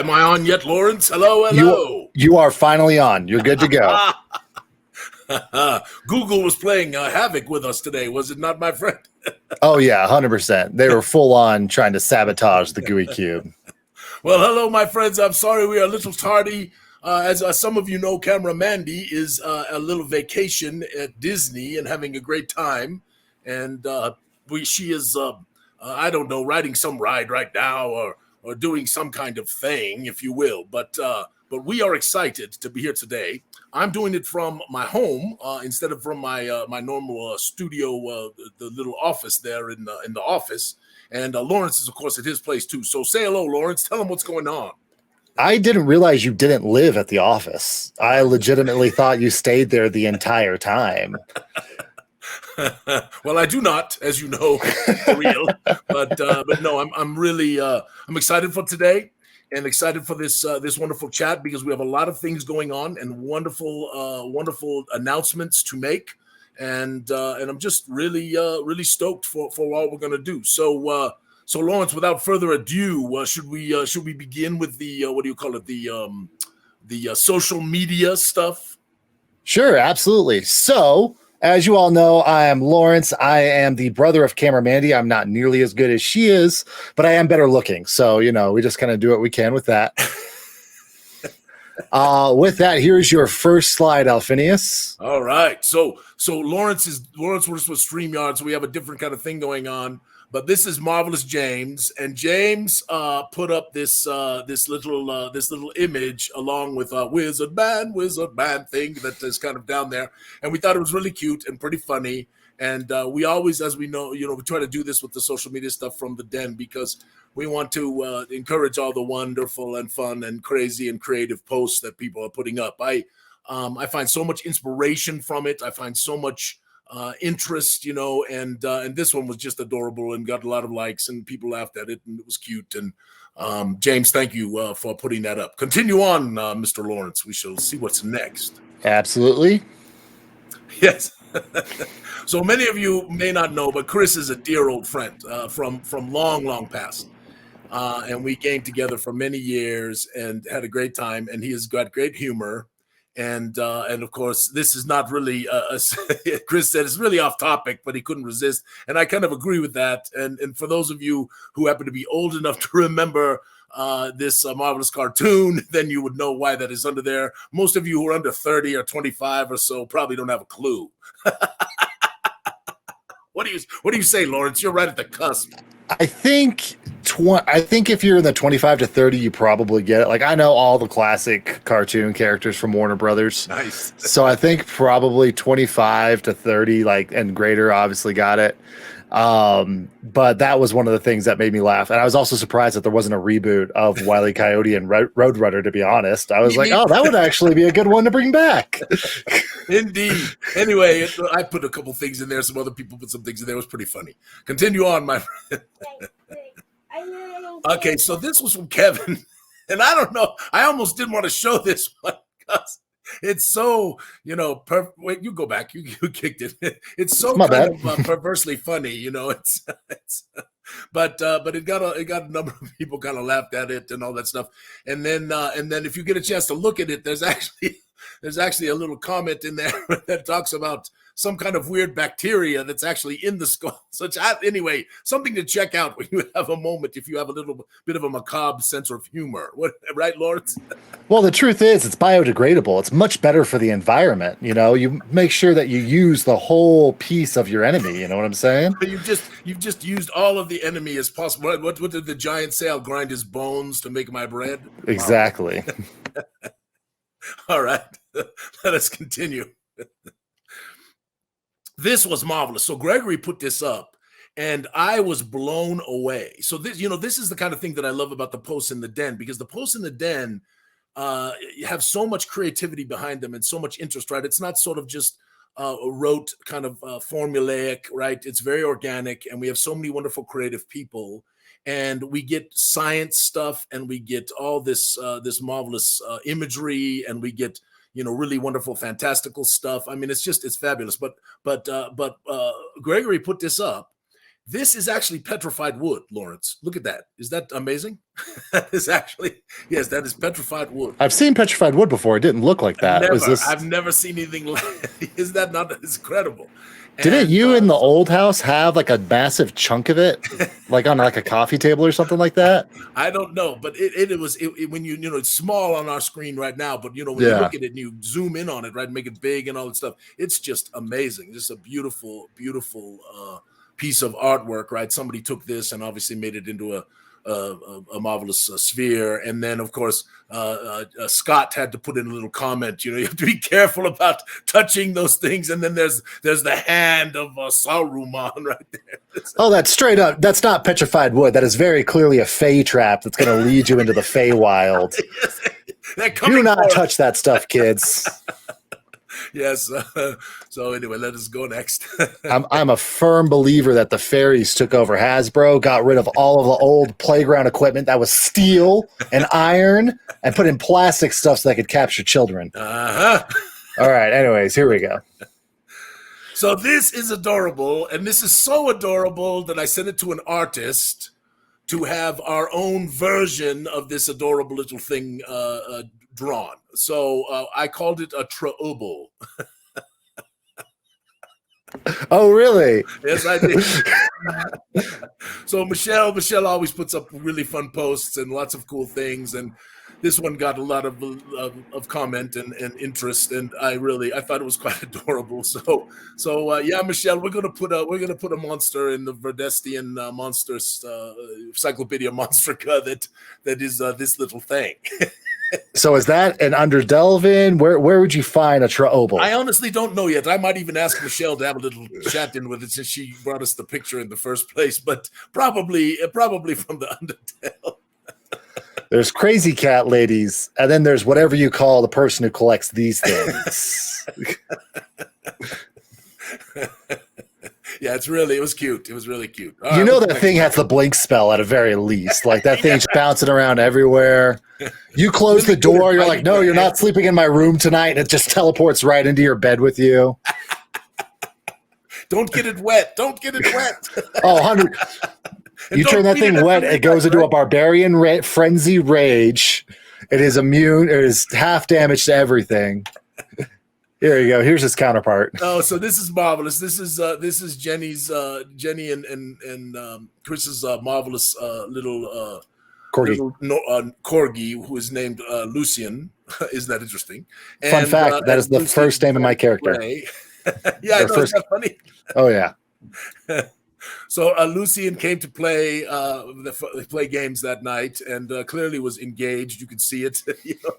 Am I on yet, Lawrence? Hello, You are finally on. You're good to go. Google was playing Havoc with us today, was it not, my friend? Oh, yeah, 100%. They were full on trying to sabotage the Gooey Cube. Well, hello, my friends. I'm sorry we are a little tardy. As some of you know, Camera Mandy is a little vacation at Disney and having a great time. And she is, I don't know, riding some ride right now or doing some kind of thing, if you will. But we are excited to be here today. I'm doing it from my home instead of from my my normal studio, the little office there in the office. And Lawrence is, of course, at his place, too. So say hello, Lawrence. Tell him what's going on. I didn't realize you didn't live at the office. I legitimately thought you stayed there the entire time. Well, I do not, as you know, for real. But no, I'm really I'm excited for today and excited for this wonderful chat because we have a lot of things going on and wonderful announcements to make. And I'm just really stoked for what we're gonna do. So Lawrence, without further ado, should we begin with the what do you call it, the social media stuff? Sure, absolutely. So, as you all know, I am Lawrence. I am the brother of Camera Mandy. I'm not nearly as good as she is, but I am better looking. So, we just kind of do what we can with that. With that, here's your first slide, Alphinius. All right. So Lawrence works with StreamYard, so we have a different kind of thing going on. But this is Marvelous James, and James put up this little image along with Wizard Man thing that is kind of down there, and we thought it was really cute and pretty funny. And we always, as we know, we try to do this with the social media stuff from the den because we want to encourage all the wonderful and fun and crazy and creative posts that people are putting up. I find so much inspiration from it. I find so much interest, and this one was just adorable and got a lot of likes and people laughed at it and it was cute. And James, thank you for putting that up. Continue on, Mr. Lawrence. We shall see what's next. Absolutely. Yes. So many of you may not know, but Chris is a dear old friend from long past. And we came together for many years and had a great time. And he has got great humor. And of course, this is not really, Chris said it's really off topic, but he couldn't resist. And I kind of agree with that. And for those of you who happen to be old enough to remember this marvelous cartoon, then you would know why that is under there. Most of you who are under 30 or 25 or so probably don't have a clue. What do you say, Lawrence? You're right at the cusp. I think if you're in the 25 to 30, you probably get it. Like, I know all the classic cartoon characters from Warner Brothers. Nice. So I think probably 25 to 30, and greater, obviously got it. But that was one of the things that made me laugh. And I was also surprised that there wasn't a reboot of Wile E. Coyote and Roadrunner, to be honest. I was like, oh, that would actually be a good one to bring back. Indeed. Anyway, I put a couple things in there. Some other people put some things in there. It was pretty funny. Continue on, my friend. Okay, so this was from Kevin. And I don't know. I almost didn't want to show this one because it's so, wait, you go back. You kicked it. It's so kind of perversely funny, but it got a number of people kind of laughed at it and all that stuff. And then if you get a chance to look at it, there's actually a little comment in there that talks about some kind of weird bacteria that's actually in the skull. Anyway, something to check out when you have a moment, if you have a little bit of a macabre sense of humor. Right, Lawrence? Well, the truth is it's biodegradable. It's much better for the environment. You make sure that you use the whole piece of your enemy. You know what I'm saying? You've just used all of the enemy as possible. What did the giant say? I'll grind his bones to make my bread. Exactly. Wow. All right. Let us continue. This was marvelous. So Gregory put this up and I was blown away. So this is the kind of thing that I love about the posts in the den, because the posts in the den have so much creativity behind them and so much interest, right? It's not sort of just rote kind of formulaic, right? It's very organic, and we have so many wonderful creative people, and we get science stuff, and we get all this marvelous imagery, and we get really wonderful, fantastical stuff. I mean, it's fabulous. But Gregory put this up, This is actually petrified wood, Lawrence. Look at that. Is that amazing? That is actually, yes, that is petrified wood. I've seen petrified wood before. It didn't look like that. I've never seen anything like. Is that not? It's incredible. Didn't you in the old house have like a massive chunk of it, like on like a coffee table or something like that? I don't know, but it was when you know, it's small on our screen right now, but you know, when you look at it and you zoom in on it, right, and make it big and all that stuff, it's just amazing. Just a beautiful, beautiful piece of artwork, right? Somebody took this and obviously made it into a marvelous sphere, and then of course Scott had to put in a little comment. You know, you have to be careful about touching those things. And then there's the hand of Saruman right there. Oh, that's straight up. That's not petrified wood. That is very clearly a Fey trap that's going to lead you into the Feywild. Do not touch that stuff, kids. Yes. So anyway, let us go next. I'm a firm believer that the fairies took over Hasbro, got rid of all of the old playground equipment that was steel and iron, and put in plastic stuff so they could capture children. Uh-huh. All right. Anyways, here we go. So this is adorable, and this is so adorable that I sent it to an artist to have our own version of this adorable little thing drawn. So I called it a Traoble. Oh, really? Yes, I did. So Michelle always puts up really fun posts and lots of cool things, and this one got a lot of comment and interest, and I thought it was quite adorable. So yeah, Michelle, we're gonna put a monster in the Verdestian monsters Encyclopedia Monstrica that is this little thing. So is that an Underdelvin? Where would you find a Traoble? I honestly don't know yet. I might even ask Michelle to have a little chat in with it since she brought us the picture in the first place, but probably from the Undertale. There's crazy cat ladies, and then there's whatever you call the person who collects these things. Yeah, it was cute. It was really cute. All you know that thing has the blink spell at a very least. Like that thing's bouncing around everywhere. You close the door, you're like, no, you're not sleeping in my room tonight. And it just teleports right into your bed with you. Don't get it wet. Don't get it wet. Oh, 100. You turn that thing wet, it goes into a barbarian frenzy rage. It is immune. It is half damage to everything. Here you go. Here's his counterpart. Oh, so this is marvelous. This is Jenny and Chris's marvelous little corgi. Corgi, who is named Lucian. Isn't that interesting? Fun fact: that is the first name of my character. Yeah, I know. Isn't that funny? Oh yeah. So Lucian came to play games that night, and clearly was engaged. You could see it. You know?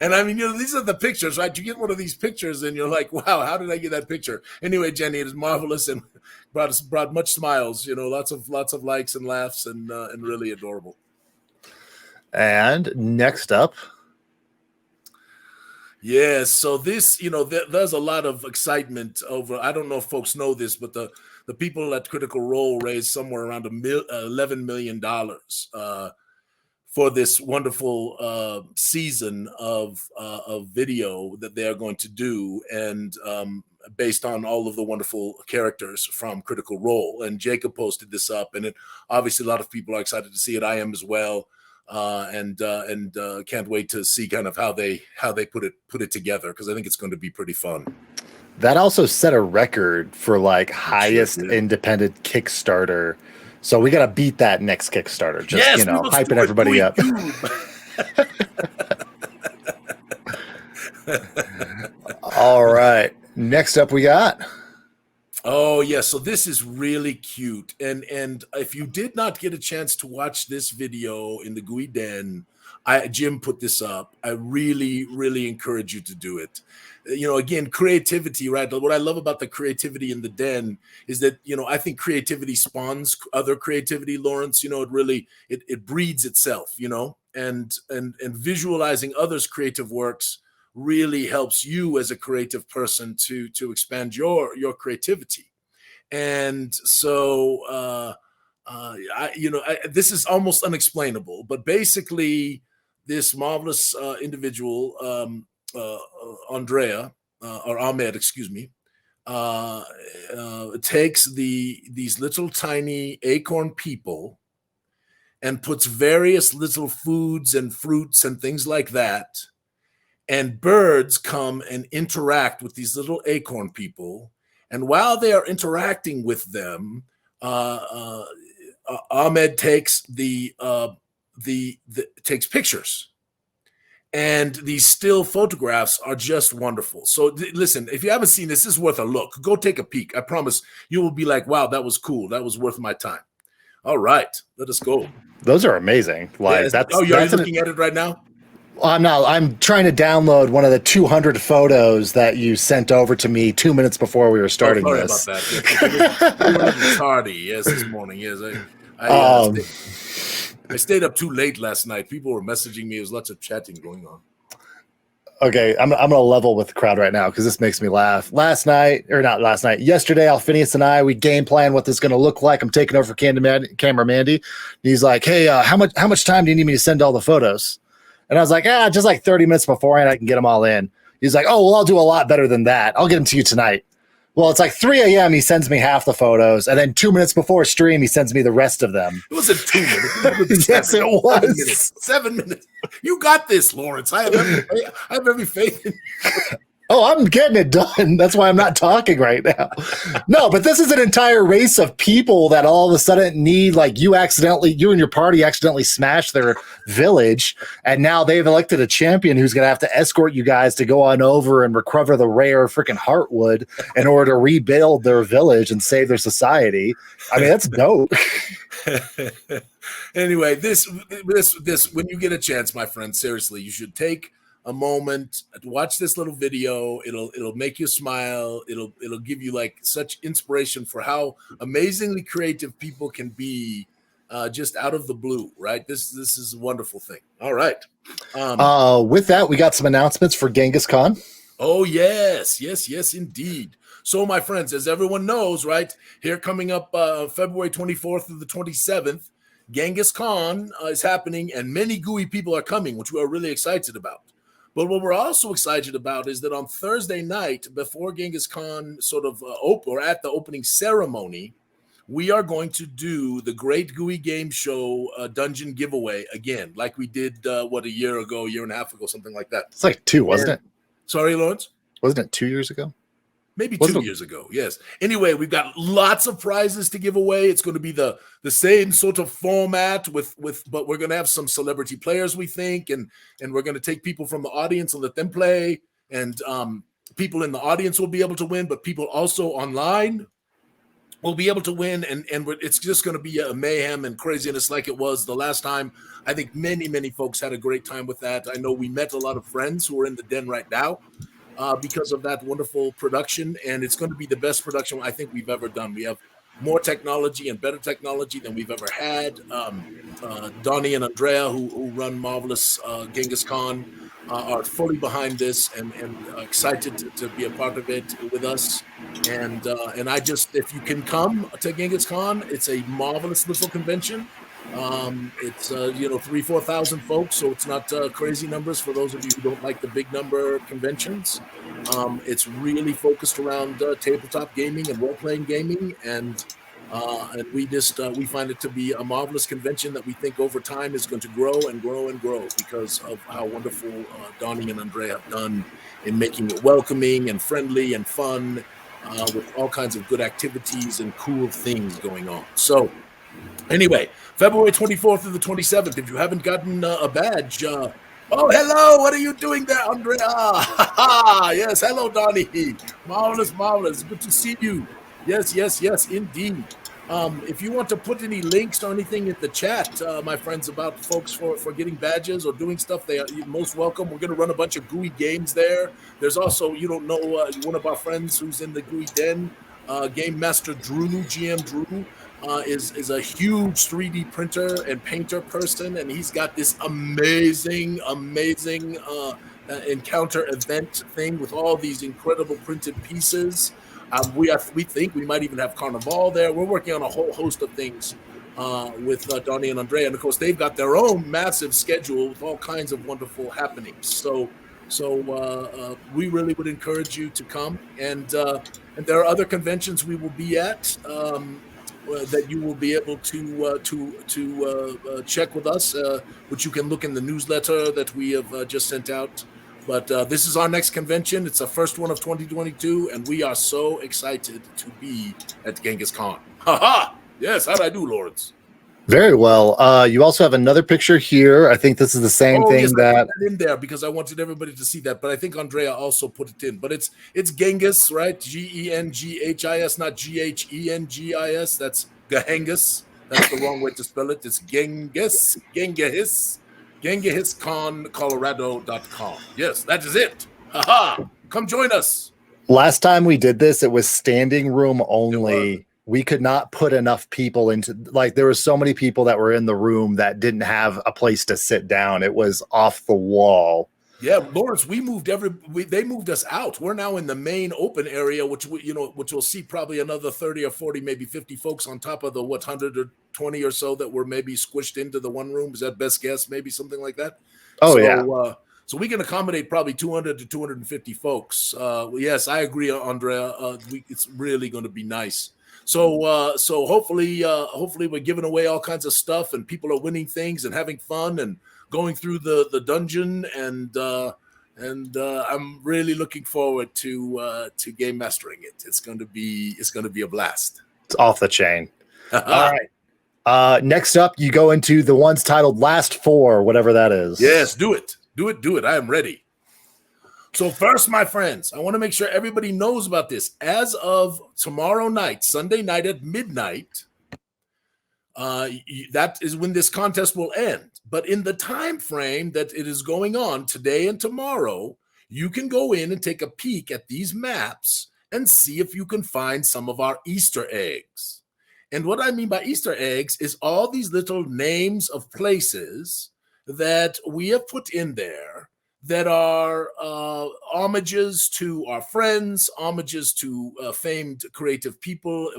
And I mean, you know, these are the pictures, right? You get one of these pictures, and you're like, "Wow, how did I get that picture?" Anyway, Jenny, it is marvelous and brought much smiles. You know, lots of likes and laughs, and really adorable. And next up. Yes, so this, you know, there's a lot of excitement over. I don't know if folks know this, but the people at Critical Role raised somewhere around $11 million for this wonderful season of video that they are going to do, and based on all of the wonderful characters from Critical Role. And Jacob posted this up, and obviously a lot of people are excited to see it. I am as well. And can't wait to see kind of how they put it together, because I think it's going to be pretty fun. That also set a record for like highest independent Kickstarter. So we got to beat that next Kickstarter. Just, yes, hyping everybody up. All right. Next up we got. Oh, yeah. So this is really cute. And if you did not get a chance to watch this video in the Gooey Den, Jim put this up. I really, really encourage you to do it. You know, again, creativity, right? What I love about the creativity in the Den is that, you know, I think creativity spawns other creativity, Lawrence. You know, it breeds itself, you know, and visualizing others' creative works really helps you as a creative person to expand your creativity. And so this is almost unexplainable, but basically this marvelous individual, Andrea or Ahmed, excuse me, takes these little tiny acorn people and puts various little foods and fruits and things like that. And birds come and interact with these little acorn people. And while they are interacting with them, Ahmed takes takes pictures. And these still photographs are just wonderful. So listen, if you haven't seen this, this is worth a look. Go take a peek. I promise you will be like, wow, that was cool. That was worth my time. All right, let us go. Those are amazing. Like that's. Oh, you're looking at it right now? I'm not. I'm trying to download one of the 200 photos that you sent over to me 2 minutes before we were starting sorry this. About that. Yes, tardy. Yes, this morning. Yes, I stayed up too late last night. People were messaging me. There was lots of chatting going on. Okay, I'm going to level with the crowd right now because this makes me laugh. Yesterday, Alphinius and I, we game plan what this is going to look like. I'm taking over for camera Mandy. And he's like, hey, how much time do you need me to send all the photos? And I was like, just like 30 minutes beforehand, I can get them all in. He's like, oh, well, I'll do a lot better than that. I'll get them to you tonight. Well, it's like 3 a.m. He sends me half the photos, and then 2 minutes before stream, he sends me the rest of them. It wasn't 2 minutes. Yes, it was. 7 minutes. You got this, Lawrence. I have every faith in you. Oh, I'm getting it done. That's why I'm not talking right now. No, but this is an entire race of people that all of a sudden need, like, you and your party accidentally smashed their village, and now they've elected a champion who's going to have to escort you guys to go on over and recover the rare freaking heartwood in order to rebuild their village and save their society. I mean, that's dope. Anyway, this, when you get a chance, my friend, seriously, you should take a moment to watch this little video. It'll make you smile. It'll give you like such inspiration for how amazingly creative people can be, just out of the blue, right? This is a wonderful thing. All right. With that, we got some announcements for Genghis Khan. Oh yes, indeed. So my friends, as everyone knows, right, here coming up February 24th through the 27th, Genghis Khan is happening, and many Gooey people are coming, which we are really excited about. But what we're also excited about is that on Thursday night, before Genghis Khan sort of or at the opening ceremony, we are going to do the Great Gooey Game Show dungeon giveaway again, like we did, a year and a half ago, something like that. It's like 2, wasn't it? Sorry, Lawrence? Wasn't it 2 years ago? Maybe 2 years ago, yes. Anyway, we've got lots of prizes to give away. It's going to be the same sort of format but we're going to have some celebrity players, we think, and we're going to take people from the audience and let them play, and people in the audience will be able to win, but people also online will be able to win, and it's just going to be a mayhem and craziness like it was the last time. I think many folks had a great time with that. I know we met a lot of friends who are in the den right now, because of that wonderful production, and it's going to be the best production I think we've ever done. We have more technology and better technology than we've ever had. Donnie and Andrea, who run Marvelous Genghis Khan, are fully behind this and excited to be a part of it with us. And I just, if you can come to Genghis Khan, it's a marvelous little convention. It's 3,000-4,000 folks, so it's not crazy numbers for those of you who don't like the big number conventions. It's really focused around tabletop gaming and role-playing gaming, and we find it to be a marvelous convention that we think over time is going to grow and grow and grow because of how wonderful Donnie and Andrea have done in making it welcoming and friendly and fun, with all kinds of good activities and cool things going on. So anyway, February 24th through the 27th, if you haven't gotten a badge, oh, hello, what are you doing there, Andrea? Yes, hello, Donnie. Marvelous, good to see you. Yes, indeed. If you want to put any links or anything in the chat, my friends, about folks for getting badges or doing stuff, they are most welcome. We're going to run a bunch of Gooey games there. There's also, one of our friends who's in the Gooey Den, Game Master Drew, GM Drew, is a huge 3D printer and painter person, and he's got this amazing encounter event thing with all these incredible printed pieces. We think we might even have Carnival there. We're working on a whole host of things with Donnie and Andrea, and of course they've got their own massive schedule with all kinds of wonderful happenings. So So we really would encourage you to come. And there are other conventions we will be at that you will be able to check with us, which you can look in the newsletter that we have just sent out. But this is our next convention. It's the first one of 2022, and we are so excited to be at Genghis Khan. Ha ha! Yes, how'd I do, Lawrence? Very well. You also have another picture here. I think this is the same thing yes, that... I put that in there because I wanted everybody to see that, but I think Andrea also put it in. But it's Genghis, right? Genghis, notGhengis. That's Genghis. That's the wrong way to spell it. It's Genghis, GenghisKhanColorado.com. Yes, that is it. Haha! Come join us. Last time we did this, it was standing room only. We could not put enough people into, like, there were so many people that were in the room that didn't have a place to sit down. It was off the wall. Yeah, Lawrence, they moved us out. We're now in the main open area, which will see probably another 30 or 40, maybe 50 folks on top of the 120 or so that were maybe squished into the one room. Is that best guess? Maybe something like that. Yeah. So we can accommodate probably 200 to 250 folks. Yes, I agree, Andrea. It's really going to be nice. So hopefully we're giving away all kinds of stuff, and people are winning things and having fun and going through the dungeon, and I'm really looking forward to game mastering it. It's going to be a blast. It's off the chain. All right. Next up, you go into the ones titled Last Four, whatever that is. Yes, do it. I am ready. So first, my friends, I want to make sure everybody knows about this. As of tomorrow night, Sunday night at midnight, that is when this contest will end. But in the time frame that it is going on today and tomorrow, you can go in and take a peek at these maps and see if you can find some of our Easter eggs. And what I mean by Easter eggs is all these little names of places that we have put in there that are homages to our friends, homages to famed creative people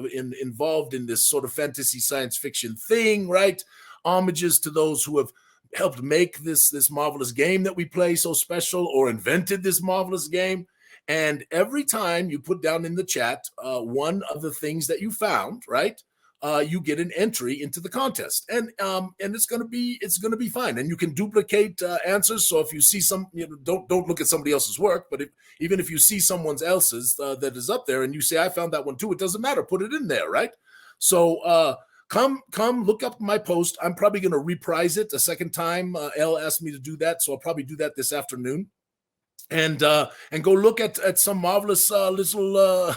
involved in this sort of fantasy science fiction thing, right? Homages to those who have helped make this marvelous game that we play so special, or invented this marvelous game. And every time you put down in the chat one of the things that you found, right? You get an entry into the contest, and it's gonna be fine. And you can duplicate answers. So if you see some, don't look at somebody else's work, but even if you see someone else's that is up there, and you say I found that one too, it doesn't matter. Put it in there, right? So come look up my post. I'm probably gonna reprise it a second time. Elle asked me to do that, so I'll probably do that this afternoon. And go look at some marvelous little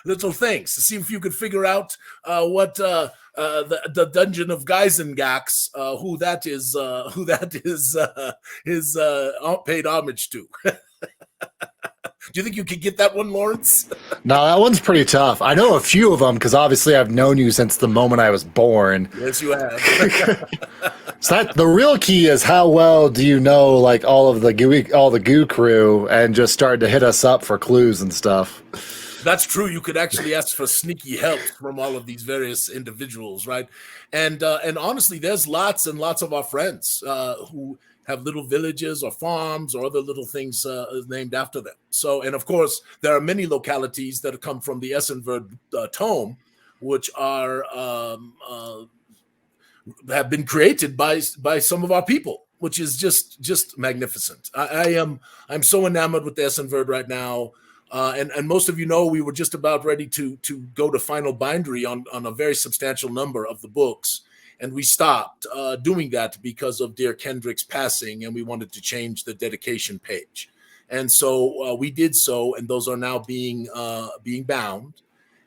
little things to see if you could figure out what the Dungeon of Geisengax, who that is paid homage to. Do you think you could get that one, Lawrence? No, that one's pretty tough. I know a few of them because obviously I've known you since the moment I was born. Yes, you have. So the real key is how well do you know, like, all the Goo crew, and just start to hit us up for clues and stuff. That's true. You could actually ask for sneaky help from all of these various individuals, right? And honestly, there's lots and lots of our friends who have little villages or farms or other little things named after them. So, and of course, there are many localities that come from the Essenverd tome, which are have been created by some of our people, which is just magnificent. I'm so enamored with the Essenverd right now. And most of you know we were just about ready to go to final bindery on a very substantial number of the books. And we stopped doing that because of dear Kendrick's passing, and we wanted to change the dedication page. And so we did so, and those are now being bound.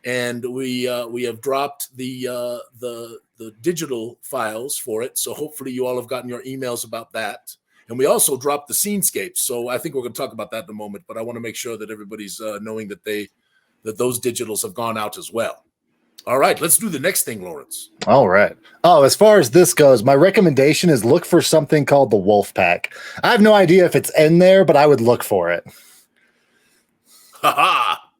And we have dropped the digital files for it. So hopefully you all have gotten your emails about that. And we also dropped the scenescapes. So I think we're going to talk about that in a moment, but I want to make sure that everybody's knowing that those digitals have gone out as well. All right, let's do the next thing, Lawrence. All right. Oh, as far as this goes, my recommendation is look for something called the Wolf Pack. I have no idea if it's in there, but I would look for it. Ha-ha!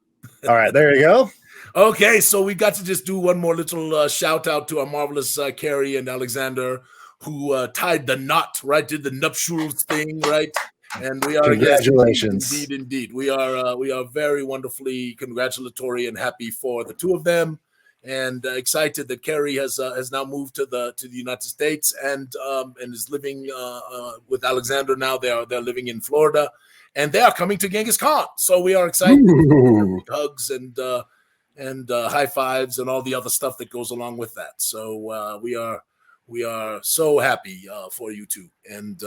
All right, there you go. Okay, so we got to just do one more little shout out to our marvelous Carrie and Alexander, who tied the knot, right? Did the nuptials thing, right? And we are congratulations. Yes, indeed. We are very wonderfully congratulatory and happy for the two of them, and excited that Kerry has now moved to the United States and is living with Alexander now. They're living in Florida, and they are coming to Genghis Khan. So we are excited. Hugs and high fives and all the other stuff that goes along with that. So we are so happy for you two, and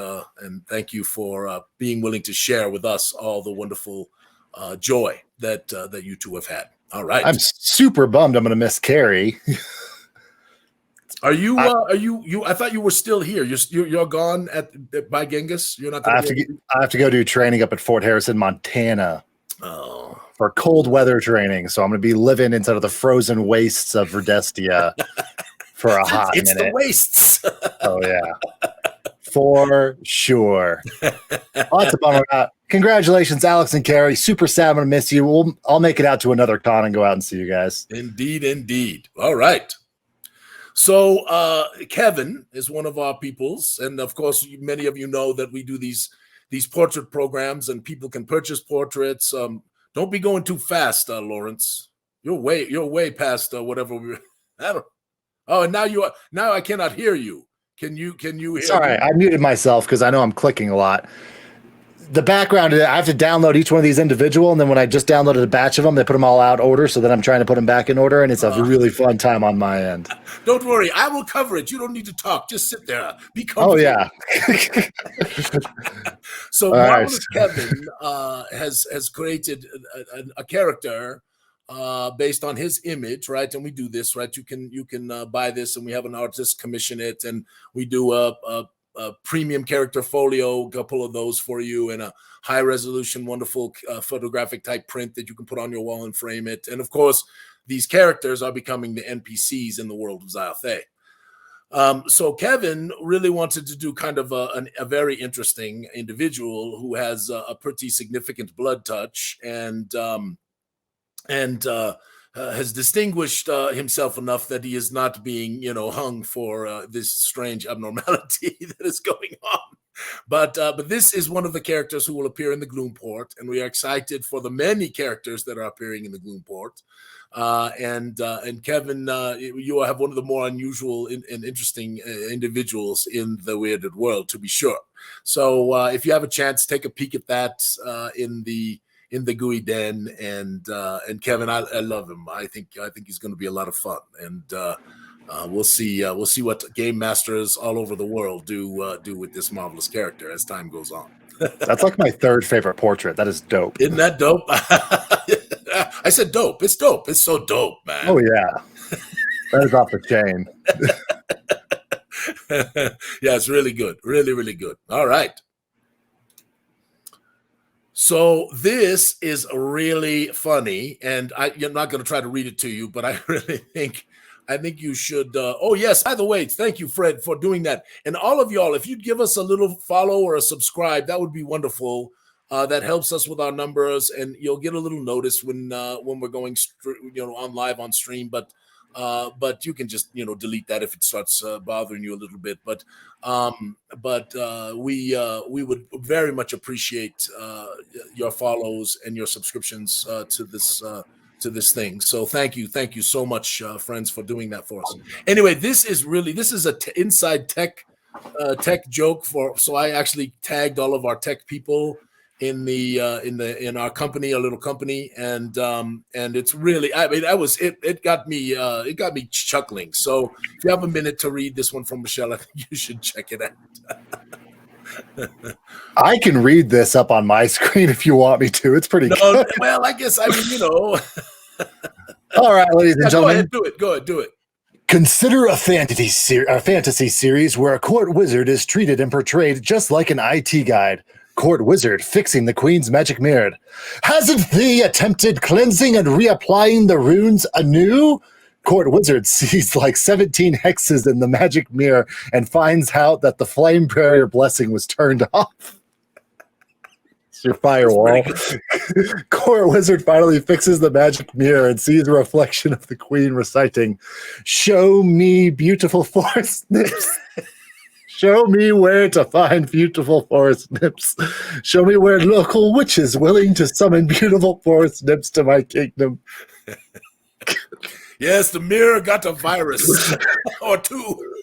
thank you for being willing to share with us all the wonderful joy that you two have had. All right, I'm super bummed. I'm going to miss Carrie. Are you? I thought you were still here. You're gone by Genghis. You're not. I have to go do training up at Fort Harrison, Montana. Oh. For cold weather training, so I'm going to be living inside of the frozen wastes of Verdestia for a hot minute. It's the wastes. Oh yeah, for sure. Lots of bummer. Congratulations, Alex and Carrie. Super sad. I'm going to miss you. I'll make it out to another con and go out and see you guys. Indeed. All right. So Kevin is one of our peoples, and of course, many of you know that we do these portrait programs, and people can purchase portraits. Don't be going too fast, Lawrence. You're way past whatever we. I don't. Oh, and now I cannot hear you. Can you hear? Sorry, me? I muted myself because I know I'm clicking a lot. The background, I have to download each one of these individual, and then when I just downloaded a batch of them, they put them all out order, so then I'm trying to put them back in order, and it's a really fun time on my end. Don't worry, I will cover it. You don't need to talk. Just sit there. Be comfortable. Oh, yeah. So Marvelous Kevin has created a character based on his image, right? And we do this, right? You can buy this, and we have an artist commission it, and we do a premium character folio, a couple of those for you, and a high resolution, wonderful photographic type print that you can put on your wall and frame it. And of course, these characters are becoming the NPCs in the world of Zyathé. So Kevin really wanted to do kind of a very interesting individual who has a pretty significant blood touch and has distinguished himself enough that he is not being, hung for this strange abnormality that is going on. But this is one of the characters who will appear in the Gloomport, and we are excited for the many characters that are appearing in the Gloomport. And Kevin, you have one of the more unusual and interesting individuals in the Weirded World, to be sure. So if you have a chance, take a peek at that in the Gooey Den, and Kevin, I love him. I think he's going to be a lot of fun, and we'll see what game masters all over the world do with this marvelous character as time goes on. That's like my third favorite portrait. That is dope. Isn't that dope? I said dope. It's dope. It's so dope, man. Oh yeah, that is off the chain. Yeah, it's really good. Really, really good. All right. So this is really funny, and I'm not going to try to read it to you, but I really think you should. Oh yes, by the way, thank you, Fred, for doing that. And all of y'all, if you'd give us a little follow or a subscribe, that would be wonderful. That helps us with our numbers, and you'll get a little notice when we're going, on live on stream. But you can just delete that if it starts bothering you a little bit. But we would very much appreciate your follows and your subscriptions to this thing. So thank you so much, friends, for doing that for us. Anyway, this is a inside tech joke so I actually tagged all of our tech people in our company, a little company, and it's really, it got me chuckling. So if you have a minute to read this one from Michelle, I think you should check it out. I can read this up on my screen if you want me to. It's pretty good. Well, I guess All right, ladies and gentlemen, go ahead, do it. Consider a fantasy series where a court wizard is treated and portrayed just like an IT guide. Court wizard fixing the queen's magic mirror. Hasn't thee attempted cleansing and reapplying the runes anew? Court wizard sees like 17 hexes in the magic mirror and finds out that the flame barrier blessing was turned off. It's your firewall. Court wizard finally fixes the magic mirror and sees a reflection of the queen reciting, "Show me beautiful forest nips." Show me where to find beautiful forest nymphs. Show me where local witches willing to summon beautiful forest nymphs to my kingdom. Yes, the mirror got a virus or two.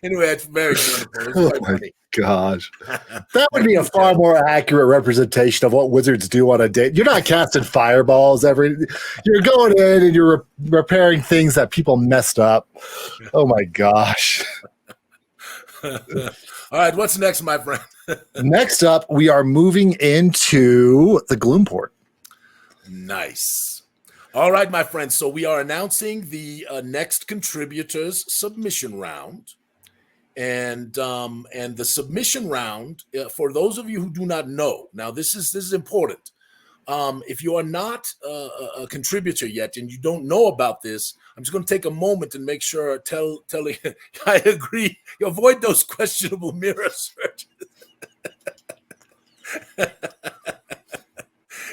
Anyway, it's very wonderful. It's Oh quite my funny. gosh. That would be a far more accurate representation of what wizards do on a date. You're not casting fireballs you're going in and you're repairing things that people messed up. Oh my gosh. All right, what's next, my friend? Next up, we are moving into the Gloomport. Nice. All right, my friends. So we are announcing the next contributors submission round, and the submission round for those of you who do not know. Now, this is important. If you are not a contributor yet and you don't know about this, I'm just going to take a moment and make sure telling. I agree. You avoid those questionable mirror searches.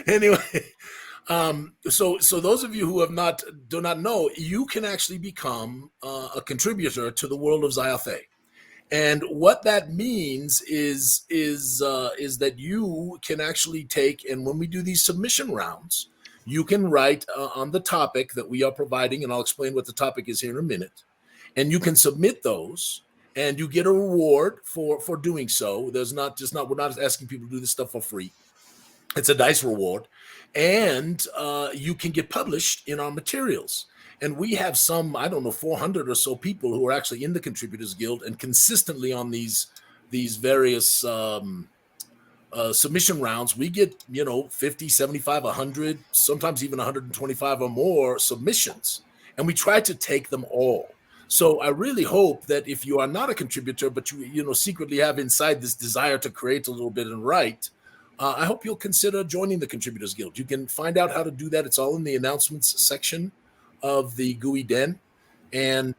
Anyway. So those of you who do not know, you can actually become a contributor to the world of Zyathé. And what that means is that you can actually take, and when we do these submission rounds, you can write on the topic that we are providing, and I'll explain what the topic is here in a minute. And you can submit those, and you get a reward for doing so. We're not asking people to do this stuff for free. It's a nice reward. And you can get published in our materials. And we have some, 400 or so people who are actually in the Contributors Guild and consistently on these various submission rounds. We get, 50, 75, 100, sometimes even 125 or more submissions. And we try to take them all. So I really hope that if you are not a contributor, but you secretly have inside this desire to create a little bit and write, I hope you'll consider joining the Contributors Guild. You can find out how to do that. It's all in the announcements section of the Gooey Den, and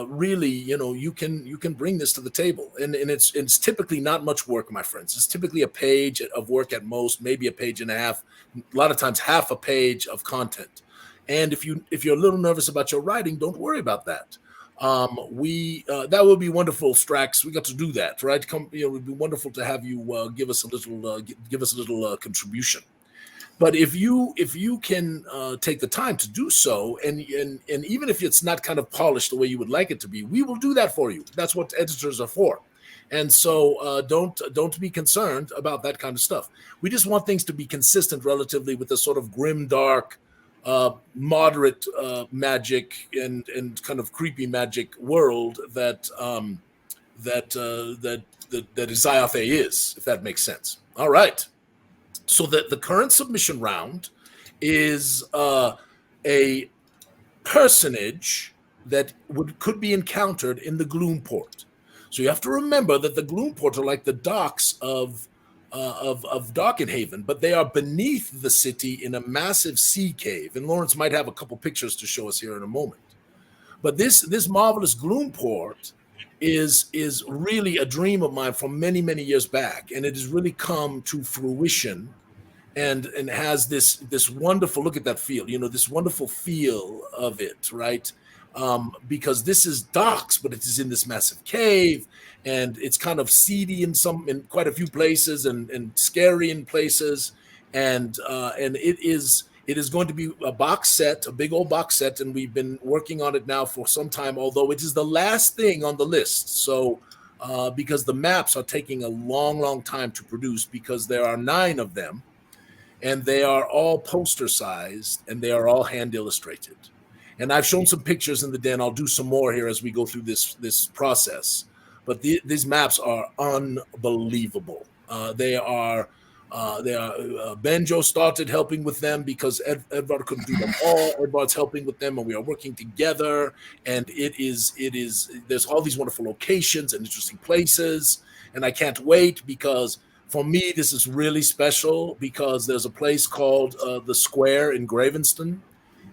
really, you can bring this to the table. And it's typically not much work, my friends. It's typically a page of work at most, maybe a page and a half. A lot of times, half a page of content. And if you're a little nervous about your writing, don't worry about that. That would be wonderful, Strax. We got to do that, right? It would be wonderful to have you give us a little contribution. But if you can take the time to do so, and even if it's not kind of polished the way you would like it to be, we will do that for you. That's what editors are for. And so don't be concerned about that kind of stuff. We just want things to be consistent relatively with the sort of grim, dark, moderate magic and kind of creepy magic world that Zyathé is, if that makes sense. All right. So the current submission round is a personage that could be encountered in the Gloomport. So you have to remember that the Gloomport are like the docks of Darkenhaven, but they are beneath the city in a massive sea cave. And Lawrence might have a couple pictures to show us here in a moment. But this marvelous Gloomport is really a dream of mine from many, many years back, and it has really come to fruition, and has this wonderful, look at that feel, this wonderful feel of it, right? Because this is docks, but it is in this massive cave, and it's kind of seedy in quite a few places, and scary in places, and it is going to be a box set, a big old box set, and we've been working on it now for some time, although it is the last thing on the list. So because the maps are taking a long, long time to produce, because there are 9 of them, and they are all poster sized, and they are all hand illustrated. And I've shown some pictures in the den. I'll do some more here as we go through this process. But these maps are unbelievable. They are Benjo started helping with them because Edvard couldn't do them all. Edvard's helping with them, and we are working together. And there's all these wonderful locations and interesting places. And I can't wait, because for me, this is really special, because there's a place called the Square in Gravenston.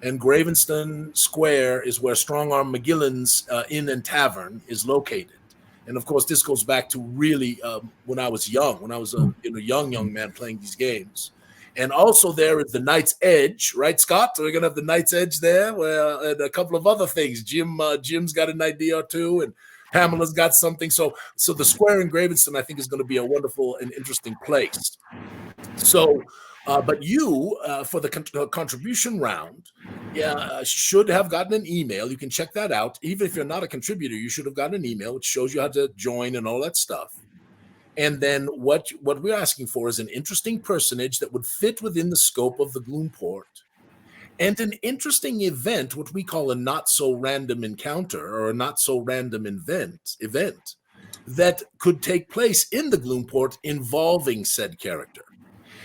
And Gravenston Square is where Strongarm McGillen's Inn and Tavern is located. And of course, this goes back to really when I was a young man playing these games. And also there is the Knight's Edge, right, Scott? So we're gonna have the Knight's Edge there, and a couple of other things. Jim's got an idea or two, and Pamela's got something. So the square in Gravenstone, I think, is going to be a wonderful and interesting place. So, but you, for the contribution round, should have gotten an email. You can check that out. Even if you're not a contributor, you should have gotten an email which shows you how to join and all that stuff. And then what we're asking for is an interesting personage that would fit within the scope of the Gloomport, and an interesting event, what we call a not so random encounter or a not so random event that could take place in the Gloomport involving said character.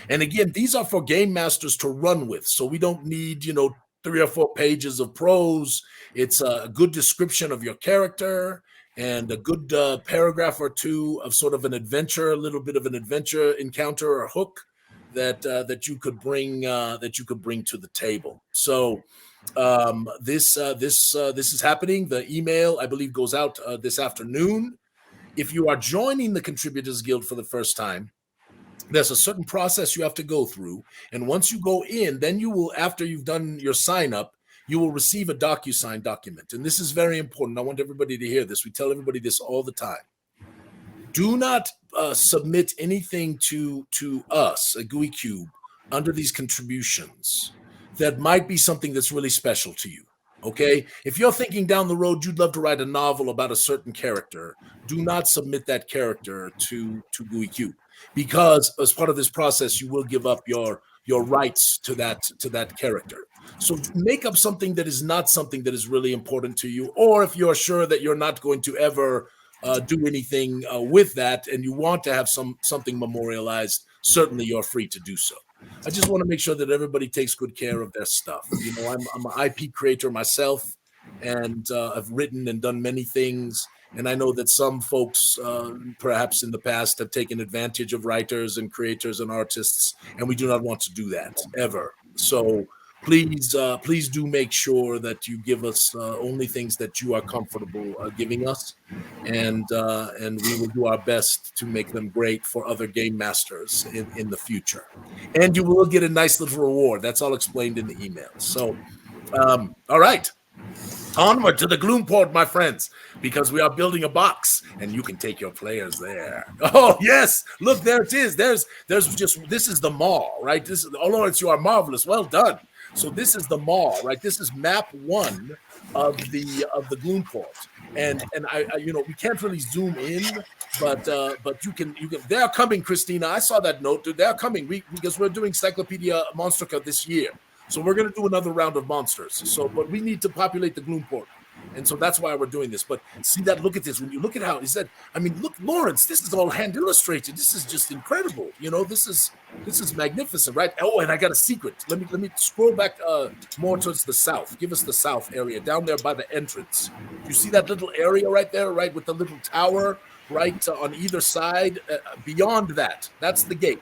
And again, these are for game masters to run with. So we don't need, 3 or 4 pages of prose. It's a good description of your character and a good paragraph or two of sort of an adventure, a little bit of an adventure encounter or hook that you could bring to the table. So this is happening. The email, I believe, goes out this afternoon. If you are joining the Contributors Guild for the first time, there's a certain process you have to go through. And once you go in, then you will, after you've done your sign up, you will receive a DocuSign document. And this is very important. I want everybody to hear this. We tell everybody this all the time. Do not submit anything to us, a Gooey Cube, under these contributions that might be something that's really special to you. Okay, if you're thinking down the road you'd love to write a novel about a certain character, do not submit that character to Gooey Cube, because as part of this process you will give up your rights to that character. So make up something that is not something that is really important to you, or if you're sure that you're not going to ever do anything with that and you want to have something memorialized, certainly you're free to do so. I just want to make sure that everybody takes good care of their stuff. I'm an IP creator myself, and I've written and done many things. And I know that some folks, perhaps in the past, have taken advantage of writers and creators and artists, and we do not want to do that ever. So please do make sure that you give us only things that you are comfortable giving us, and we will do our best to make them great for other game masters in the future. And you will get a nice little reward. That's all explained in the email. So, all right. Onward to the Gloomport, my friends, because we are building a box, and you can take your players there. Oh yes, look, there it is. There's just, this is the mall, right? This is, oh Lawrence, you are marvelous. Well done. So this is the mall, right? This is map 1 of the Gloomport, and I we can't really zoom in, but you can. They're coming, Christina. I saw that note, dude. They're coming. Because we're doing Cyclopedia Monsterica this year. So we're going to do another round of monsters. So, but we need to populate the Gloomport, and so that's why we're doing this. But see that? Look at this. When you look at how he said, I mean, look, Lawrence, this is all hand illustrated. This is just incredible. This is magnificent, right? Oh, and I got a secret. Let me scroll back more towards the south. Give us the south area down there by the entrance. You see that little area right there, right, with the little tower, right on either side. Beyond that, that's the gate.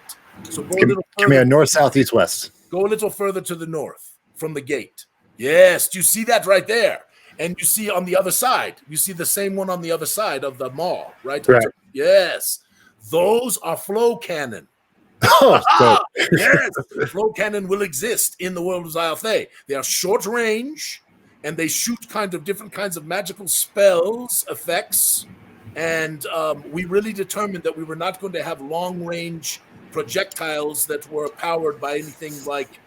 So go a little further. Come here, north, south, east, west. Go a little further to the north from the gate. Yes, do you see that right there? And you see on the other side, you see the same one on the other side of the mall, right? Right. Yes, those are flow cannon. Oh, yes, flow cannon will exist in the world of Zyathé. They are short range, and they shoot different kinds of magical spells, effects, and we really determined that we were not going to have long range projectiles that were powered by anything like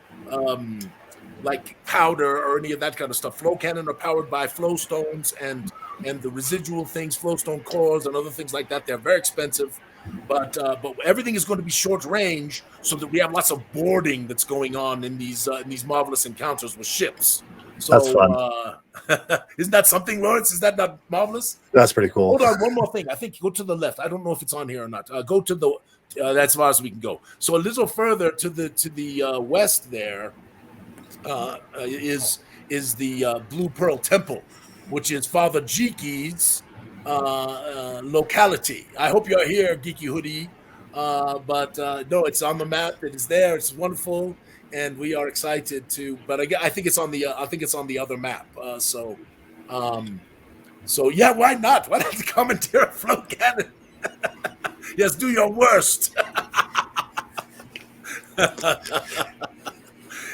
powder or any of that kind of stuff. Flow cannon are powered by flow stones and the residual things, flow stone cores and other things like that. They're very expensive, but everything is going to be short range, so that we have lots of boarding that's going on in these marvelous encounters with ships. So that's fun. Isn't that something, Lawrence? Is that not marvelous? That's pretty cool. Hold on, one more thing. I think go to the left. I don't know if it's on here or not. Go to the that's as far as we can go. So a little further to the west there is the Blue Pearl Temple, which is Father Jiki's locality. I hope you're here, Geeky Hoodie. But no, it's on the map. It is there. It's wonderful, and we are excited to. But I think it's on the other map. So yeah, why not? Why not commandeer a flow cannon? Yes, do your worst.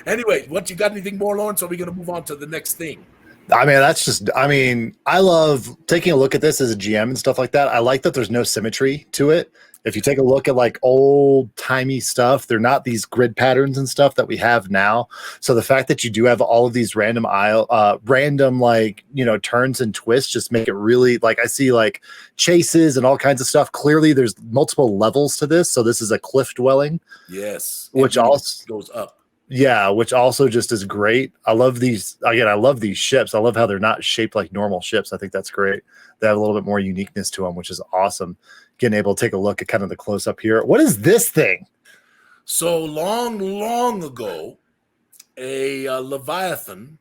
Anyway, what you got? Anything more, Lawrence? Or are we going to move on to the next thing? I mean, that's just, I mean, I love taking a look at this as a GM and stuff like that. I like that there's no symmetry to it. If you take a look at like old timey stuff, they're not these grid patterns and stuff that we have now. So the fact that you do have all of these random like, you know, turns and twists just make it really like I see like chases and all kinds of stuff. Clearly there's multiple levels to this. So this is a cliff dwelling. Yes. Which also goes up. Yeah, which also just is great. I love these. Again, I love these ships. I love how they're not shaped like normal ships. I think that's great. They have a little bit more uniqueness to them, which is awesome. Getting able to take a look at kind of the close up here. What is this thing? So long ago, a Leviathan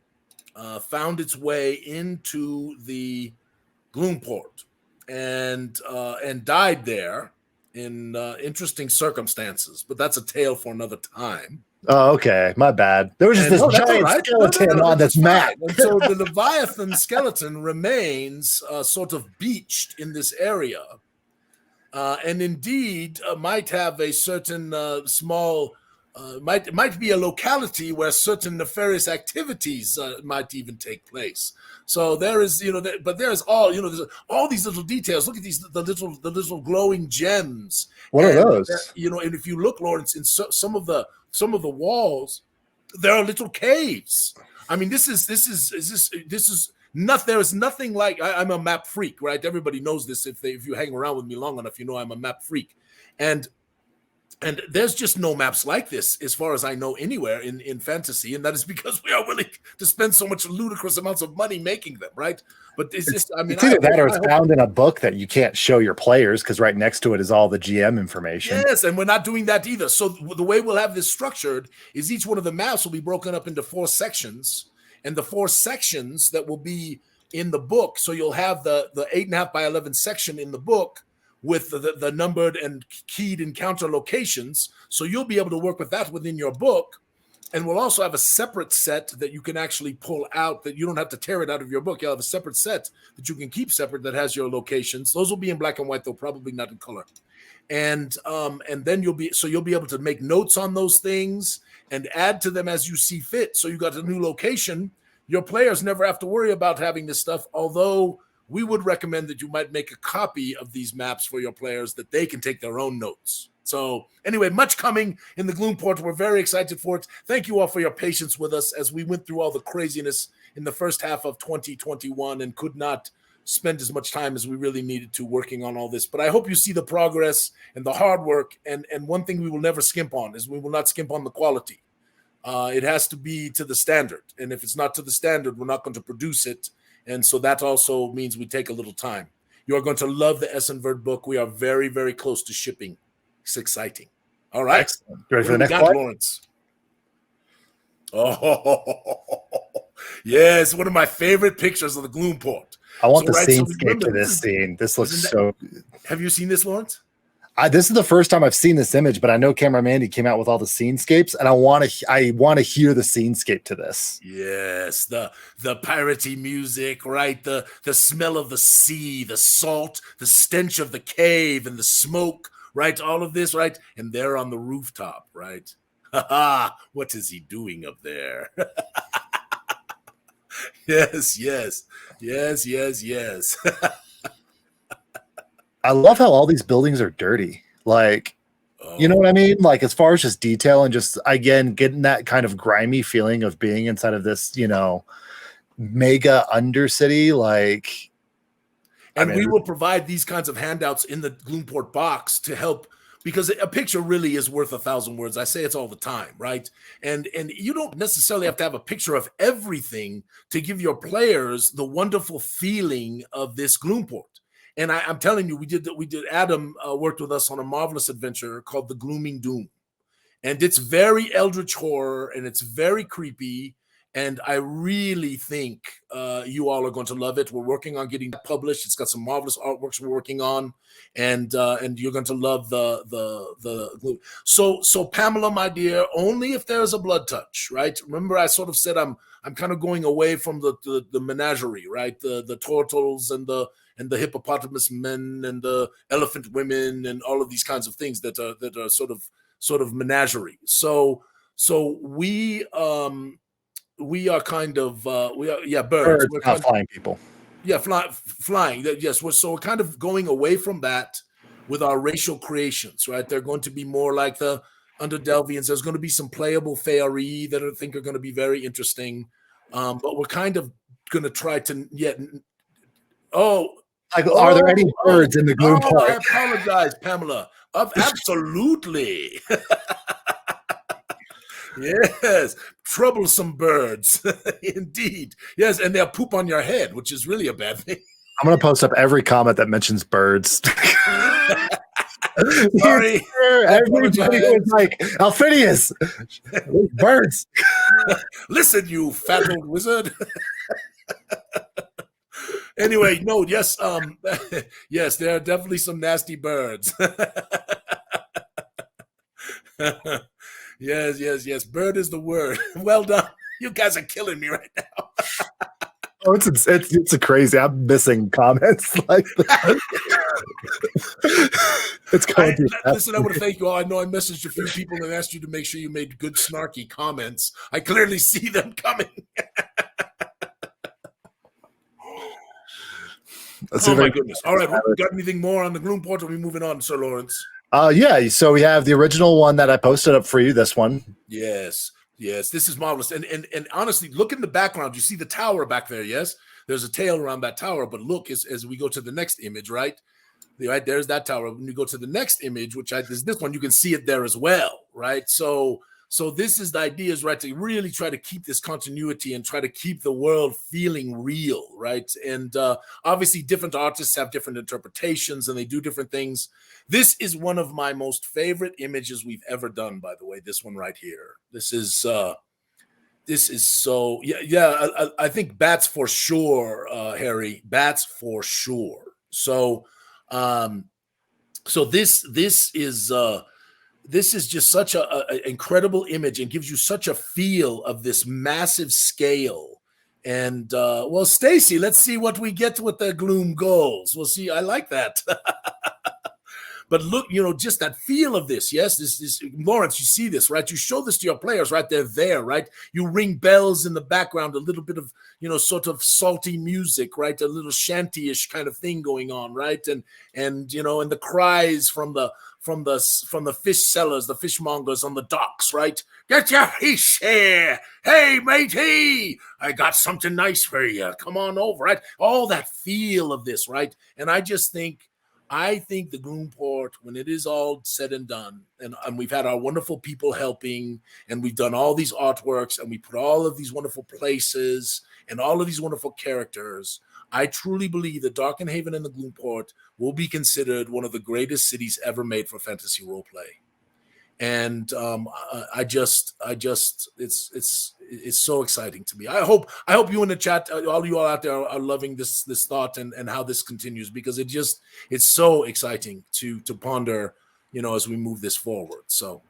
found its way into the Gloomport and died there in interesting circumstances. But that's a tale for another time. Oh, okay. My bad. There was just this giant skeleton on this map. And so the Leviathan skeleton remains sort of beached in this area. And indeed might have a certain small, might be a locality where certain nefarious activities might even take place. So there is, but there's all, there's all these little details. Look at the little glowing gems. What are those? And if you look, Lawrence, in some of the walls, there are little caves. I mean, this is nothing. There is nothing like. I'm a map freak, right? Everybody knows this. If you hang around with me long enough, you know I'm a map freak, and there's just no maps like this, as far as I know, anywhere in fantasy, and that is because we are willing to spend so much ludicrous amounts of money making them, right? But it's just, I mean, it's either that or it's found in a book that you can't show your players because right next to it is all the GM information. Yes, and we're not doing that either. So the way we'll have this structured is each one of the maps will be broken up into 4 sections, and the 4 sections that will be in the book. So you'll have the 8.5 by 11 section in the book with the numbered and keyed encounter locations. So you'll be able to work with that within your book. And we'll also have a separate set that you can actually pull out, that you don't have to tear it out of your book. You'll have a separate set that you can keep separate that has your locations. Those will be in black and white, though probably not in color. And then you'll be able to make notes on those things and add to them as you see fit. So you got a new location. Your players never have to worry about having this stuff, although we would recommend that you might make a copy of these maps for your players that they can take their own notes. So anyway, much coming in the Gloomport. We're very excited for it. Thank you all for your patience with us as we went through all the craziness in the first half of 2021 and could not spend as much time as we really needed to working on all this. But I hope you see the progress and the hard work. And one thing we will never skimp on is we will not skimp on the quality. It has to be to the standard. And if it's not to the standard, we're not going to produce it. And so that also means we take a little time. You are going to love the Essenverd book. We are very, very close to shipping. It's exciting. All right. Excellent. You ready for the next part? Lawrence? Oh, yes. One of my favorite pictures of the Gloomport. I want the scenescape to this scene. This looks so good. Have you seen this, Lawrence? This is the first time I've seen this image, but I know Camera Mandy came out with all the scenescapes, and I want to hear the scenescape to this. Yes, the piratey music, right? The smell of the sea, the salt, the stench of the cave, and the smoke, right? All of this, right? And they're on the rooftop, right? Ha ha! What is he doing up there? Yes. I love how all these buildings are dirty. Like, you know what I mean? Like, as far as just detail and just, again, getting that kind of grimy feeling of being inside of this, mega undercity. Like, and we will provide these kinds of handouts in the Gloomport box to help, because a picture really is worth 1,000 words. I say it's all the time, right? And you don't necessarily have to have a picture of everything to give your players the wonderful feeling of this Gloomport. And I'm telling you, we did. Adam worked with us on a marvelous adventure called The Glooming Doom. And it's very eldritch horror, and it's very creepy. And I really think you all are going to love it. We're working on getting it published. It's got some marvelous artworks we're working on, and you're going to love the. So Pamela, my dear, only if there's a blood touch, right? Remember, I sort of said I'm kind of going away from the menagerie, right? The turtles and the hippopotamus men and the elephant women and all of these kinds of things that are sort of menagerie. So we we are kind of birds. Birds, We're not kind flying people. flying. Yes, we're kind of going away from that with our racial creations, right? They're going to be more like the Underdelvians. There's going to be some playable Faerie that I think are going to be very interesting. But we're kind of going to try to Are there any birds in the Gloom Port? I apologize, Pamela. Absolutely. Yes, troublesome birds. Indeed. Yes, and they'll poop on your head, which is really a bad thing. I'm going to post up every comment that mentions birds. Sorry. Everybody was like, Alphinius, birds. Listen, you fat old wizard. Anyway, no, yes, yes, there are definitely some nasty birds. Yes. Bird is the word. Well done. You guys are killing me right now. Oh, it's a crazy. I'm missing comments like that. Listen, I want to thank you all. I know I messaged a few people and asked you to make sure you made good snarky comments. I clearly see them coming. Oh my goodness. All right. Got anything more on the Gloom Port? Or are we moving on, Sir Lawrence? Yeah. So we have the original one that I posted up for you. This one. Yes. This is marvelous. And honestly, look in the background. You see the tower back there. Yes. There's a tail around that tower. But look, as we go to the next image, right? Right there's that tower. When you go to the next image, which is this one, you can see it there as well, right? So this is the idea, is right, to really try to keep this continuity and try to keep the world feeling real, right? And obviously different artists have different interpretations and they do different things. This is one of my most favorite images we've ever done, by the way, this one right here. This is so, I think bats for sure, Harry, bats for sure. So this is just such a incredible image and gives you such a feel of this massive scale. And well, Stacy, let's see what we get with the Gloom goals. We'll see. I like that. But look, just that feel of this. Yes, this Lawrence, you see this, right? You show this to your players, right? They're there, right? You ring bells in the background, a little bit of, sort of salty music, right? A little shanty-ish kind of thing going on, right? And and the cries from the fish sellers, the fishmongers on the docks, right? Get your fish here. Hey, matey, I got something nice for you. Come on over, right? All that feel of this, right? And I think the Gloom Port, when it is all said and done, and we've had our wonderful people helping, and we've done all these artworks, and we put all of these wonderful places and all of these wonderful characters, I truly believe that Darkenhaven and the Gloom Port will be considered one of the greatest cities ever made for fantasy roleplay. And it's so exciting to me. I hope you in the chat, all you all out there are loving this thought and how this continues, because it's so exciting to ponder, as we move this forward. So,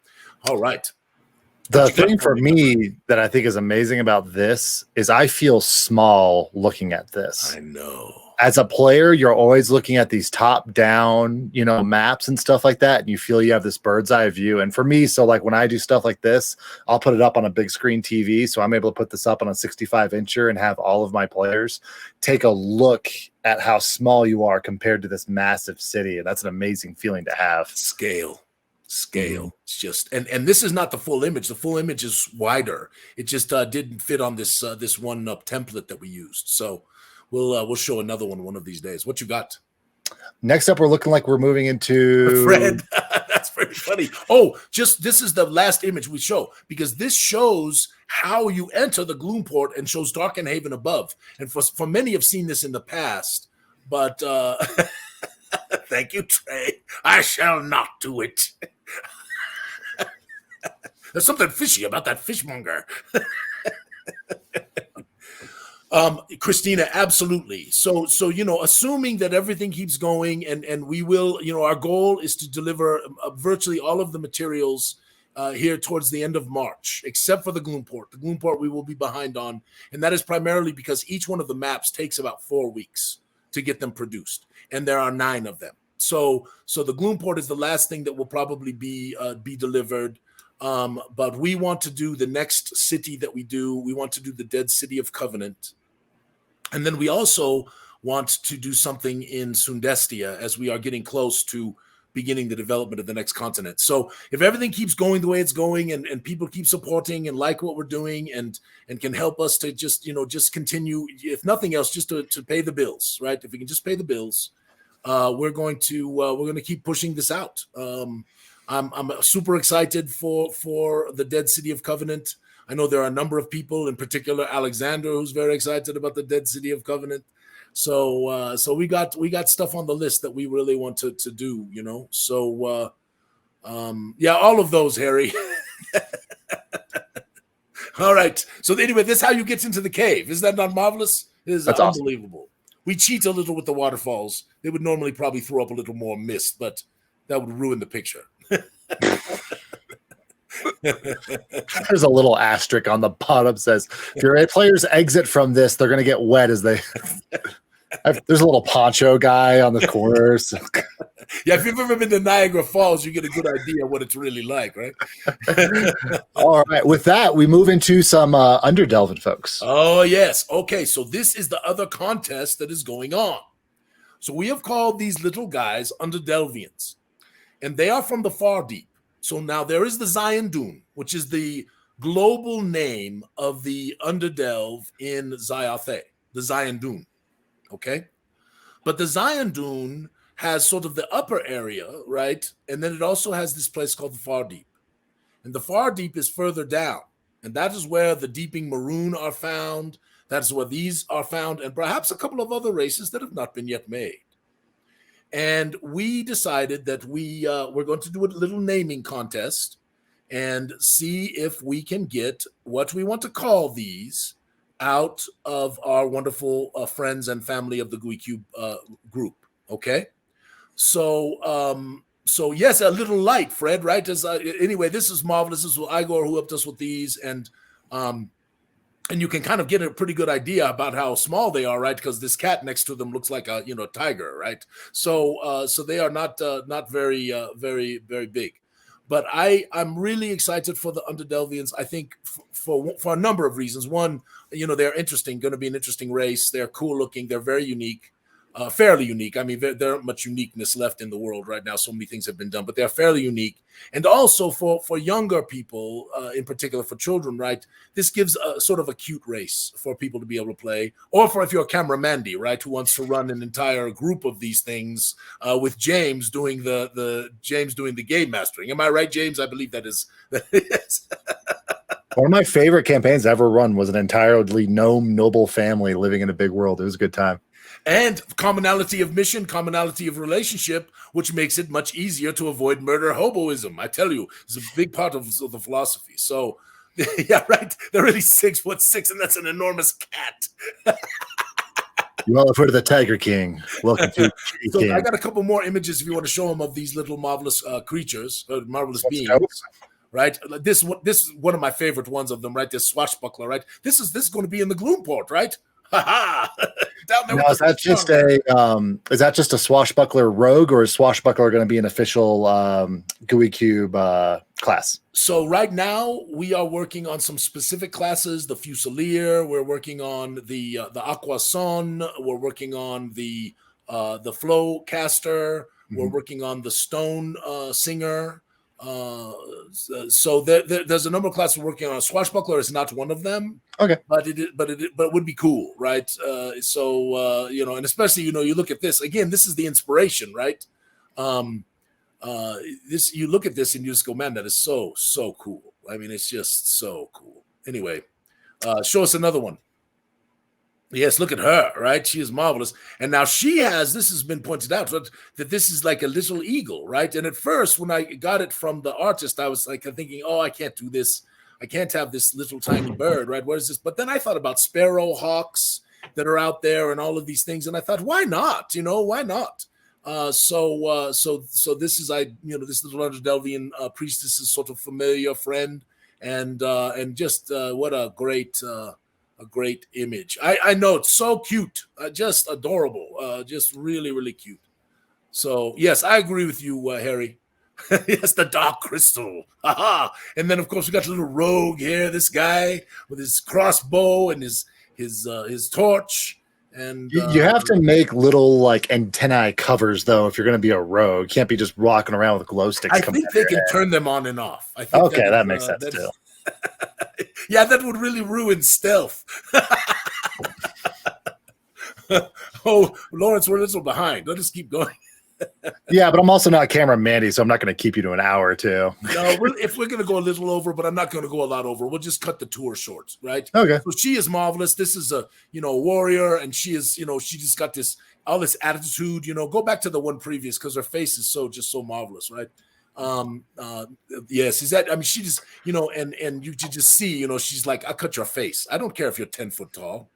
all right. The thing for me that I think is amazing about this is I feel small looking at this. I know. As a player, you're always looking at these top-down, maps and stuff like that, and you feel you have this bird's eye view. And for me, so like when I do stuff like this, I'll put it up on a big screen TV, so I'm able to put this up on a 65-incher and have all of my players take a look at how small you are compared to this massive city, and that's an amazing feeling to have. Scale. It's just, and this is not the full image. The full image is wider. It just didn't fit on this one template that we used. So we'll show another one of these days. What you got? Next up, we're looking like we're moving into Fred. That's very funny. Oh, this is the last image we show, because this shows how you enter the Gloom Port and shows Darkenhaven above. And for many have seen this in the past, but thank you, Trey. I shall not do it. There's something fishy about that fishmonger. Christina, absolutely. So assuming that everything keeps going and we will, our goal is to deliver virtually all of the materials here towards the end of March, except for the Gloom Port. The Gloom Port we will be behind on, and that is primarily because each one of the maps takes about 4 weeks to get them produced, and there are 9 of them. So the Gloom Port is the last thing that will probably be delivered. But we want to do the next city that we do. We want to do the Dead City of Covenant. And then we also want to do something in Sundestia as we are getting close to beginning the development of the next continent. So if everything keeps going the way it's going and people keep supporting and like what we're doing and can help us to just, just continue, if nothing else, just to pay the bills, right? If we can just pay the bills, we're going to keep pushing this out. I'm super excited for the Dead City of Covenant. I know there are a number of people, in particular Alexander, who's very excited about the Dead City of Covenant. So we got stuff on the list that we really want to do, So all of those, Harry. All right. So anyway, this is how you get into the cave. Is that not marvelous? That's unbelievable. Awesome. We cheat a little with the waterfalls. They would normally probably throw up a little more mist, but that would ruin the picture. There's a little asterisk on the bottom says, if your players exit from this, they're going to get wet as they... There's a little poncho guy on the corner. So. Yeah, if you've ever been to Niagara Falls, you get a good idea what it's really like, right? All right. With that, we move into some Underdelving, folks. Oh, yes. Okay, so this is the other contest that is going on. So we have called these little guys Underdelvians, and they are from the far deep. So now there is the Zyathé, which is the global name of the Underdelve in Zyathé, the Zyathé. Okay, but the Zyathé has sort of the upper area, right? And then it also has this place called the Far Deep. And the Far Deep is further down. And that is where the Deeping Maroon are found. That is where these are found, and perhaps a couple of other races that have not been yet made. And we decided that we're going to do a little naming contest and see if we can get what we want to call these out of our wonderful friends and family of the Gooey Cube group. Okay, so yes, a little light, Fred. Right? Anyway, this is marvelous. This is Igor who helped us with these, and you can kind of get a pretty good idea about how small they are, right? Because this cat next to them looks like a tiger, right? So they are not very very very big. But I'm really excited for the Underdelvians. I think for a number of reasons. One, they're interesting, going to be an interesting race. They're cool looking. They're very unique, fairly unique. I mean, there aren't much uniqueness left in the world right now. So many things have been done, but they're fairly unique. And also for younger people, in particular for children, right? This gives a sort of a cute race for people to be able to play, or for if you're a cameramandy, right, who wants to run an entire group of these things with James doing the game mastering. Am I right, James? I believe that is. One of my favorite campaigns ever run was an entirely gnome noble family living in a big world. It was a good time. And commonality of mission, commonality of relationship, which makes it much easier to avoid murder hoboism. I tell you, it's a big part of the philosophy. So, yeah, right. They're really 6'6", and that's an enormous cat. You all have heard of the Tiger King. Welcome to So King. I got a couple more images if you want to show them of these little marvelous creatures, marvelous beings. Right, this is one of my favorite ones of them. Right, this swashbuckler. Right, this is going to be in the Gloomport. Right. Down there. Now, is that just a swashbuckler rogue, or is swashbuckler going to be an official Gooey Cube class? So right now we are working on some specific classes. The Fusilier. We're working on the Aquason. We're working on the Flow Caster. Mm-hmm. We're working on the Stone Singer. So there's a number of classes we're working on. Swashbuckler is not one of them. Okay, but it would be cool, right? And especially you look at this again. This is the inspiration, right? This you look at this and you just go, man, that is so cool. I mean, it's just so cool. Anyway, show us another one. Yes, look at her, right? She is marvelous. And now this has been pointed out, that this is like a little eagle, right? And at first, when I got it from the artist, I was like thinking, oh, I can't do this. I can't have this little tiny bird, right? What is this? But then I thought about sparrow hawks that are out there and all of these things. And I thought, why not? Why not? So this is, this little Underdelvian priestess's sort of familiar friend. And just what a great image. I know, it's so cute, just adorable, just really, really cute. So yes, I agree with you, Harry. Yes, the dark crystal. Aha! And then, of course, we got a little rogue here. This guy with his crossbow and his torch. And You have to make little like antennae covers though if you're going to be a rogue. You can't be just walking around with glow sticks. I think they can turn them on and off. I think Okay, that makes sense too. Yeah, that would really ruin stealth. Oh, Lawrence, we're a little behind. Let us keep going. Yeah, but I'm also not camera Mandy, so I'm not going to keep you to an hour or two. No, if we're going to go a little over, but I'm not going to go a lot over. We'll just cut the tour short, right? Okay. So she is marvelous. This is a warrior, and she is she just got all this attitude. Go back to the one previous because her face is just so marvelous, right? Yes, is that? I mean, she just and you just see she's like, I'll cut your face. I don't care if you're 10 foot tall.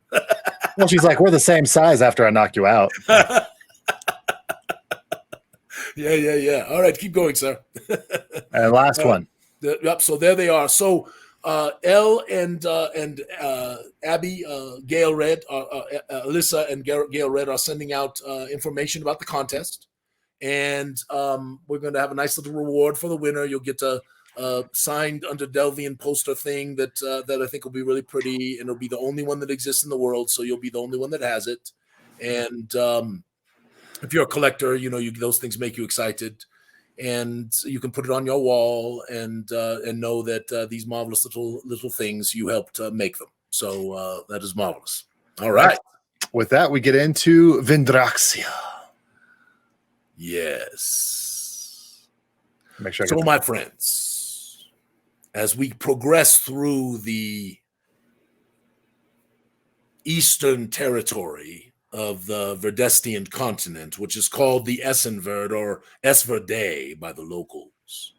Well, she's like, we're the same size after I knock you out. Yeah. All right, keep going, sir. And last one. Yep. So there they are. So Elle and Abby, Gail Red, Alyssa and Gail Red are sending out information about the contest, and we're going to have a nice little reward for the winner. You'll get a signed under Delvian poster thing that I think will be really pretty, and it'll be the only one that exists in the world. So you'll be the only one that has it, and if you're a collector, those things make you excited, and you can put it on your wall and know that these marvelous little things you helped make them. So that is marvelous. All right. With that, we get into Vyndraxia. Yes. Make sure. So, my friends, as we progress through the eastern territory of the Verdestian continent, which is called the Essenverd or Esverde by the locals,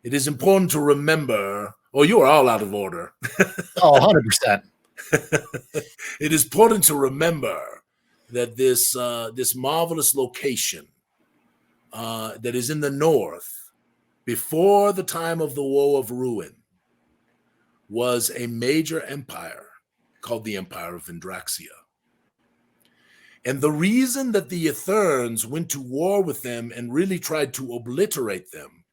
it is important to remember, you are all out of order. 100%. It is important to remember that this marvelous location that is in the north, before the time of the Woe of Ruin, was a major empire called the Empire of Vyndraxia. And the reason that the Eterns went to war with them and really tried to obliterate them,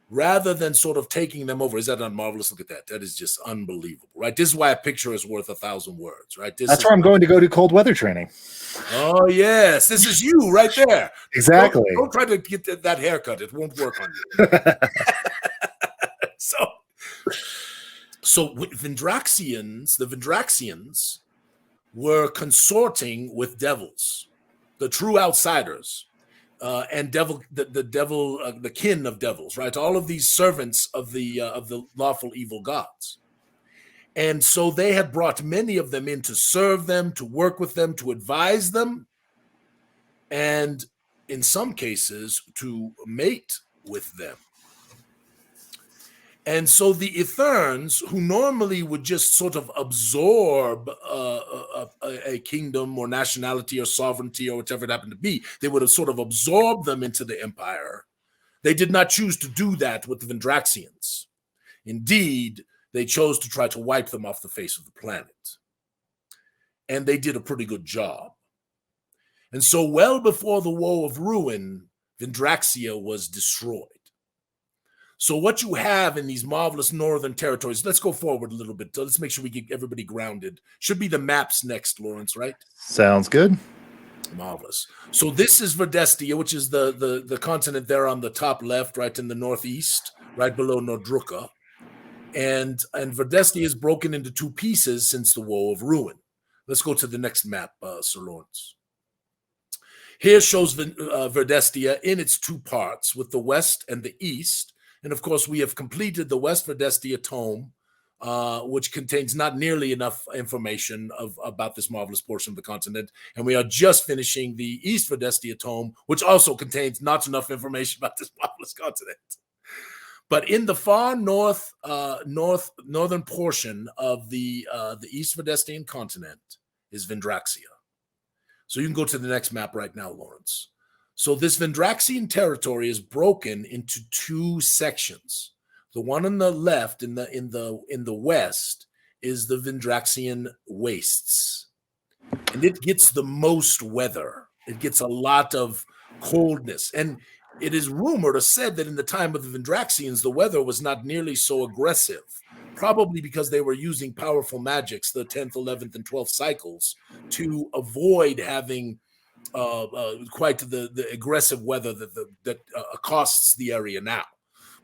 rather than sort of taking them over, is that not marvelous? Look at that. That is just unbelievable, right? This is why a picture is worth 1,000 words, right? That's where I'm going to go do cold weather training. Oh, yes. This is you right there. Exactly. Don't try to get that haircut. It won't work on you. So the Vendraxians were consorting with devils, the true outsiders, and the kin of devils, right? All of these servants of the lawful evil gods. And so they had brought many of them in to serve them, to work with them, to advise them, and in some cases to mate with them. And so the Eterns, who normally would just sort of absorb a kingdom or nationality or sovereignty or whatever it happened to be, they would have sort of absorbed them into the empire. They did not choose to do that with the Vendraxians. Indeed, they chose to try to wipe them off the face of the planet. And they did a pretty good job. And so well before the Woe of Ruin, Vendraxia was destroyed. So what you have in these marvelous northern territories, let's go forward a little bit. Let's make sure we get everybody grounded. Should be the maps next, Lawrence, right? Sounds good. Marvelous. So this is Verdestia, which is the continent there on the top left, right in the northeast, right below Nordruka. And Verdestia is broken into two pieces since the Woe of Ruin. Let's go to the next map, Sir Lawrence. Here shows Verdestia in its two parts, with the west and the east. And of course, we have completed the West Verdestia tome, which contains not nearly enough information about this marvelous portion of the continent. And we are just finishing the East Verdestia tome, which also contains not enough information about this marvelous continent. But in the far northern portion of the East Verdestian continent is Vyndraxia. So you can go to the next map right now, Lawrence. So this Vendraxian territory is broken into two sections. The one on the left, in the west, is the Vendraxion Wastes, and it gets the most weather. It gets a lot of coldness, and it is rumored or said that in the time of the Vendraxians, the weather was not nearly so aggressive, probably because they were using powerful magics, the 10th, 11th, and 12th cycles, to avoid having quite the aggressive weather that accosts the area now.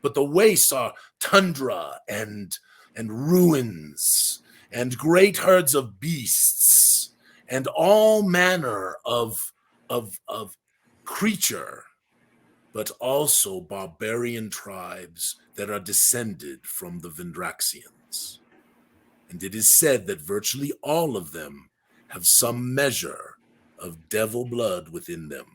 But the wastes are tundra and ruins and great herds of beasts and all manner of creature, but also barbarian tribes that are descended from the Vendraxians. And it is said that virtually all of them have some measure of devil blood within them.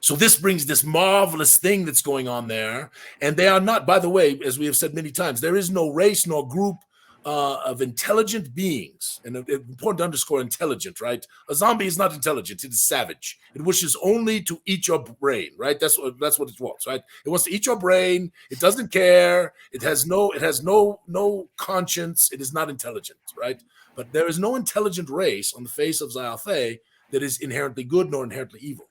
So this brings this marvelous thing that's going on there. And they are not, by the way, as we have said many times, there is no race nor group of intelligent beings. And it's important to underscore intelligent, right? A zombie is not intelligent. It is savage. It wishes only to eat your brain, right? That's what it wants, right? It wants to eat your brain. It doesn't care. It has no conscience. It is not intelligent, right? But there is no intelligent race on the face of Zyathé that is inherently good nor inherently evil.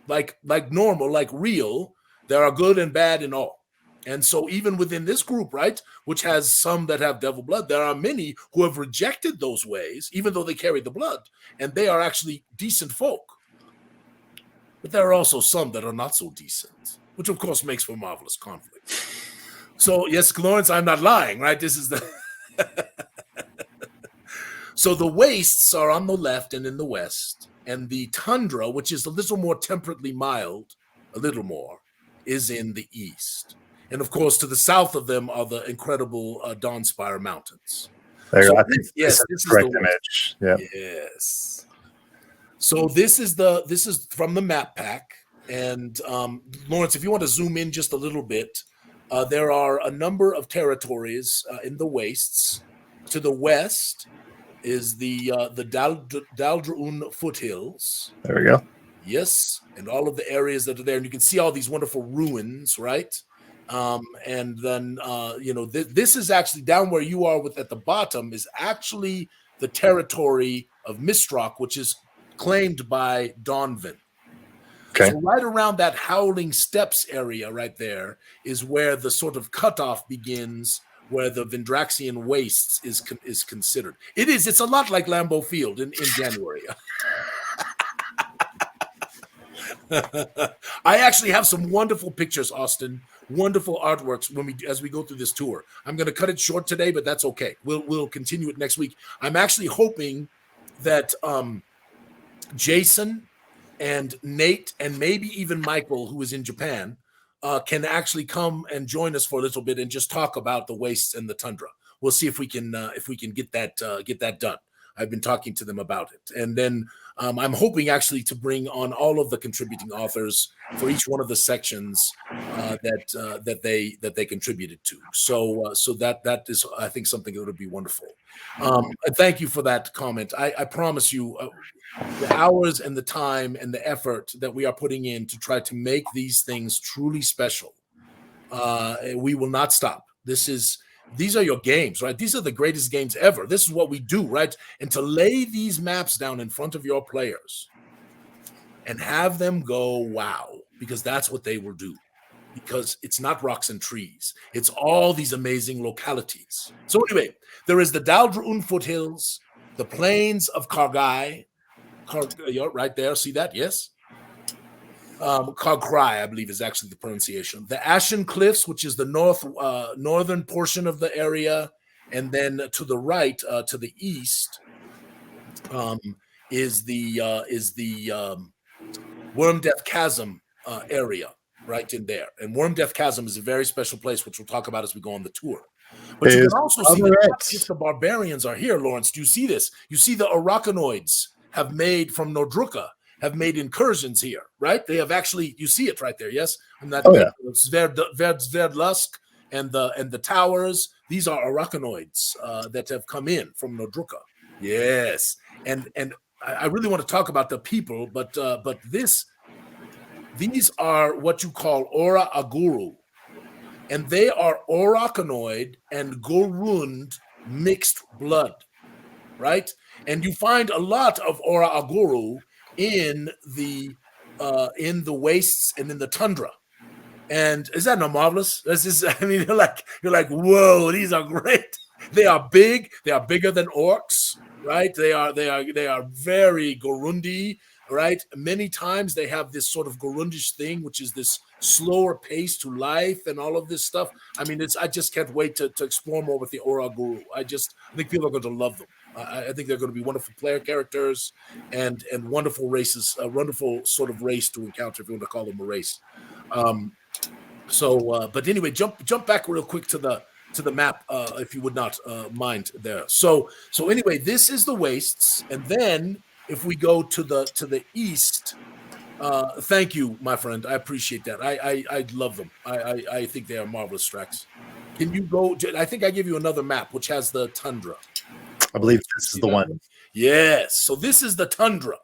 Like normal, like real, there are good and bad in all. And so even within this group, right, which has some that have devil blood, there are many who have rejected those ways, even though they carry the blood, and they are actually decent folk. But there are also some that are not so decent, which of course makes for marvelous conflict. So yes, Lawrence, I'm not lying, right? This is the... So the wastes are on the left and in the west, and the tundra, which is a little more temperately mild, a little more, is in the east. And of course, to the south of them are the incredible Dawnspire Mountains. There you So go. this is the correct image. Yeah. Yes. So this is from the map pack. And Lawrence, if you want to zoom in just a little bit, there are a number of territories in the wastes. To the west is the Daldrun foothills. There we go. Yes, and all of the areas that are there, and you can see all these wonderful ruins, right? And then this is actually down where you are at the bottom is actually the territory of Mistrock, which is claimed by Donvin. Okay. So right around that Howling Steps area right there is where the sort of cutoff begins, where the Vendraxion Wastes is considered. It's a lot like Lambeau Field in January. I actually have some wonderful pictures, Austin, wonderful artworks as we go through this tour. I'm going to cut it short today, but that's okay. We'll continue it next week. I'm actually hoping that Jason and Nate and maybe even Michael, who is in Japan, can actually come and join us for a little bit and just talk about the wastes and the tundra. We'll see if we can get that done. I've been talking to them about it, and then I'm hoping actually to bring on all of the contributing authors for each one of the sections that they contributed to. So that is, I think, something that would be wonderful. And thank you for that comment. I promise you, the hours and the time and the effort that we are putting in to try to make these things truly special, we will not stop. These are your games, right? These are the greatest games ever. This is what we do, right? And to lay these maps down in front of your players and have them go, wow, because that's what they will do. Because it's not rocks and trees. It's all these amazing localities. So anyway, there is the Daldrun foothills, the plains of Kargai, right there, see that? Yes. Kargrai, I believe, is actually the pronunciation. The Ashen Cliffs, which is the northern portion of the area, and then to the right, to the east, is the Worm Death Chasm area, right in there. And Worm Death Chasm is a very special place, which we'll talk about as we go on the tour. But you can also see that if the barbarians are here, Lawrence. Do you see this? You see the Arachnoids have made from Nordruka. Have made incursions here, right? They have actually, you see it right there, yes? And that Sverdlusk and the towers, these are Arachnoids that have come in from Nordruka. Yes. And I really want to talk about the people, but these are what you call Ora Aguru. And they are Arachnoid and Gorund mixed blood, right? And you find a lot of Ora Aguru in the wastes and in the tundra. And is that not marvelous? That's just, I mean, you're like, whoa, these are great. They are big. They are bigger than orcs, right? They are very Gorundi, right? Many times they have this sort of Gorundish thing, which is this slower pace to life and all of this stuff. I mean, I just can't wait to explore more with the Aura Guru. I think people are going to love them. I think they're going to be wonderful player characters and wonderful races, a wonderful sort of race to encounter, if you want to call them a race. But anyway, jump back real quick to the map, if you would not mind there. So anyway, this is the wastes, and then if we go to the east, thank you, my friend. I appreciate that. I love them. I think they are marvelous tracks. Can you go? I think I give you another map which has the tundra. I believe this is the one. Yes. So this is the tundra.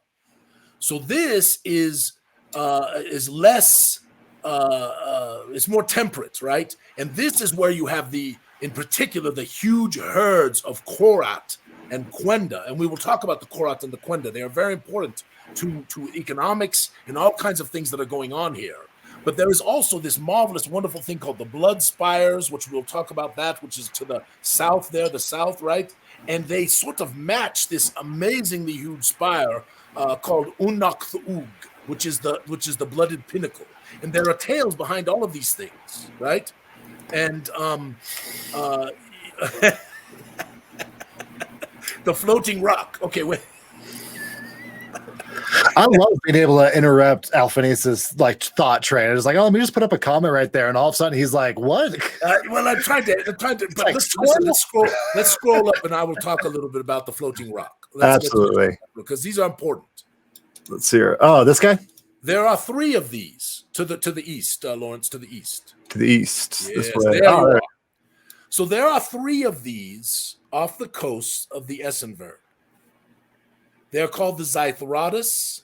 So this is less. It's more temperate, right? And this is where you have in particular, the huge herds of Korat and Quenda. And we will talk about the Korat and the Quenda. They are very important to economics and all kinds of things that are going on here. But there is also this marvelous, wonderful thing called the Blood Spires, which we'll talk about which is to the south there, the south, right? And they sort of match this amazingly huge spire called Unak which is the Blooded Pinnacle. And there are tales behind all of these things, right? And the floating rock. Okay, wait. I love being able to interrupt Alphinius's thought train. It's like, oh, let me just put up a comment right there, and all of a sudden he's like, "What?" Well, I'm trying to. But let's scroll up, and I will talk a little bit about the floating rock. Absolutely, because these are important. Let's see here. Oh, this guy. There are 3 of these to the east, Lawrence, to the east. To the east. Yes, this way. There you are. So there are 3 of these off the coast of the Essenberg. They're called the Zythrodus,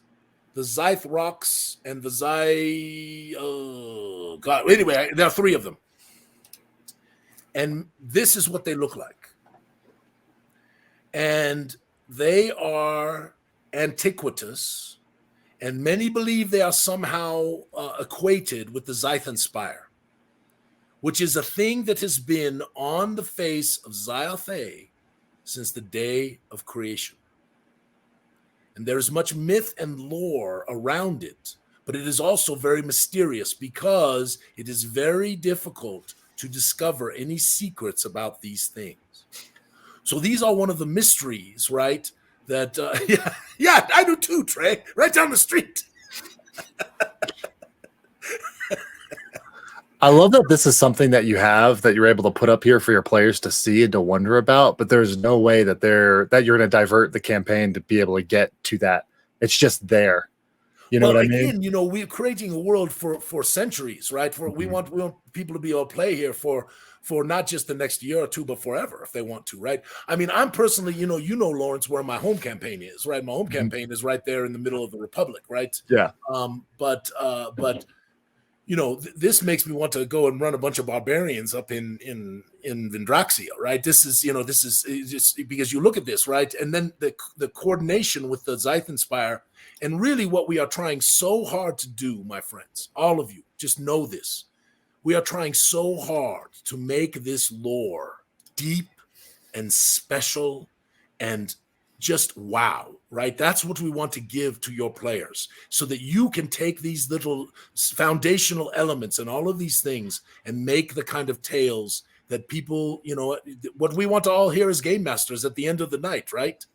the Zythrox, and the Oh God! Anyway, there are 3 of them, and this is what they look like. And they are antiquitous. And many believe they are somehow equated with the Zythenspire, which is a thing that has been on the face of Zyathé since the day of creation. And there is much myth and lore around it, but it is also very mysterious because it is very difficult to discover any secrets about these things. So these are one of the mysteries, right? That yeah, I do too, Trey. Right down the street. I love that this is something that you're able to put up here for your players to see and to wonder about, but there's no way that you're going to divert the campaign to be able to get to that. It's just there. You know what I mean? Again, we're creating a world for centuries, right? We want people to be able to play here for not just the next year or 2, but forever if they want to, right? I mean, I'm personally, Lawrence, where my home campaign is, right? My home campaign is right there in the middle of the Republic, right? Yeah. But this makes me want to go and run a bunch of barbarians up in Vyndraxia, right? This is just because you look at this, right? And then the coordination with the Zythenspire, and really what we are trying so hard to do, my friends, all of you, just know this. We are trying so hard to make this lore deep and special and just wow, right? That's what we want to give to your players so that you can take these little foundational elements and all of these things and make the kind of tales that people, what we want to all hear as game masters at the end of the night, right?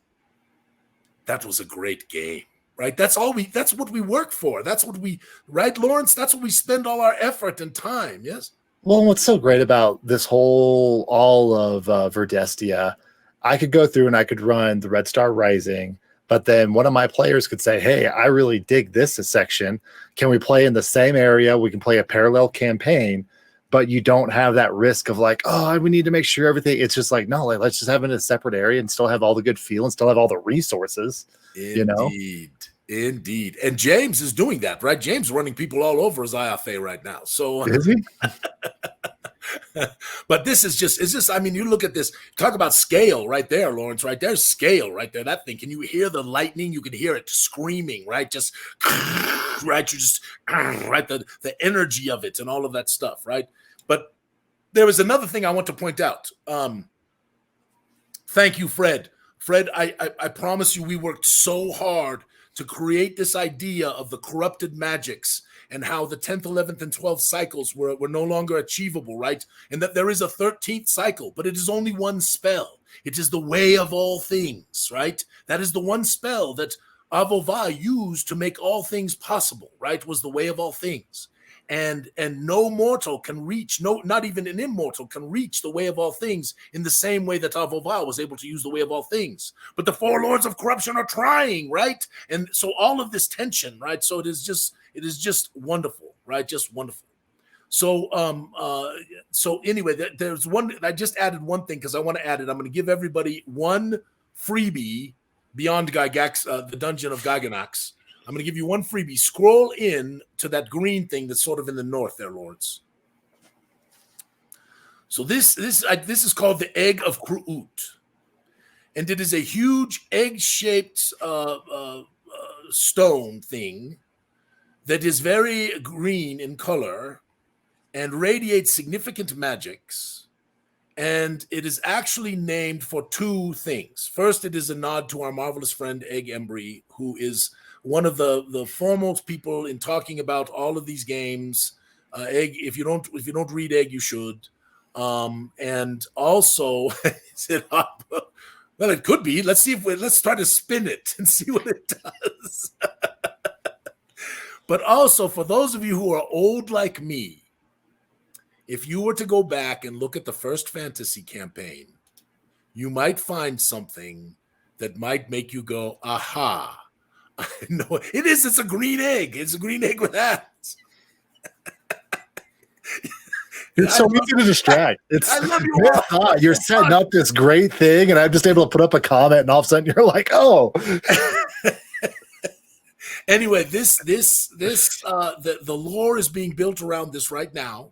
That was a great game. Right. That's what we work for. That's what right, Lawrence? That's what we spend all our effort and time. Yes. Well, what's so great about this all of Verdestia, I could go through and I could run the Red Star Rising, but then one of my players could say, hey, I really dig this section. Can we play in the same area? We can play a parallel campaign, but you don't have that risk of we need to make sure everything. It's just no, let's just have it in a separate area and still have all the good feel and still have all the resources. Indeed. And James is doing that, right? James is running people all over Zyathé right now. So is he? But this is just, it's just, I mean, you look at this, talk about scale right there, Lawrence, right? There's scale right there. That thing, can you hear the lightning? You can hear it screaming, right? Just, right? You just, right? The energy of it and all of that stuff, right? But there was another thing I want to point out. Thank you, Fred. Fred, I promise you, we worked so hard to create this idea of the corrupted magics and how the 10th, 11th, and 12th cycles were no longer achievable, right? And that there is a 13th cycle, but it is only one spell. It is the way of all things, right? That is the one spell that Avova used to make all things possible, right? Was the way of all things. And no mortal can reach, not even an immortal can reach the way of all things in the same way that Avova was able to use the way of all things. But the four lords of corruption are trying, right? And so all of this tension, right? So it is just wonderful, right? Just wonderful. So so anyway, there's one, I just added one thing because I want to add it. I'm going to give everybody one freebie beyond Gygax, the Dungeon of Gygax. I'm going to give you one freebie. Scroll in to that green thing that's sort of in the north there, Lawrence. So this is called the Egg of Kruut. And it is a huge egg-shaped stone thing that is very green in color and radiates significant magics. And it is actually named for two things. First, it is a nod to our marvelous friend Egg Embry, who is one of the foremost people in talking about all of these games. Egg, if you don't read Egg, you should. And also, is it up? Well, it could be. Let's try to spin it and see what it does. But also, for those of you who are old like me, if you were to go back and look at the first fantasy campaign, you might find something that might make you go, aha. No, it is. It's a green egg. It's a green egg with hats. It's so easy to distract. I love you. You're setting up this great thing, and I'm just able to put up a comment, and all of a sudden you're like, "Oh." Anyway, the lore is being built around this right now,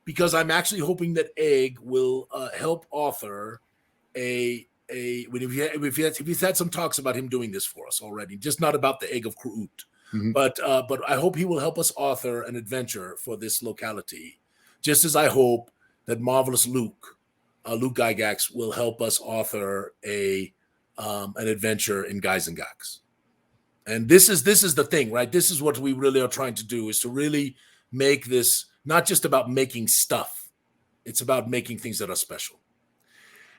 because I'm actually hoping that Egg will help author we've had some talks about him doing this for us already, just not about the Egg of Kruut. Mm-hmm. But I hope he will help us author an adventure for this locality, just as I hope that marvelous Luke Gygax will help us author an adventure in Gygax. And this is the thing, right? This is what we really are trying to do, is to really make this not just about making stuff. It's about making things that are special.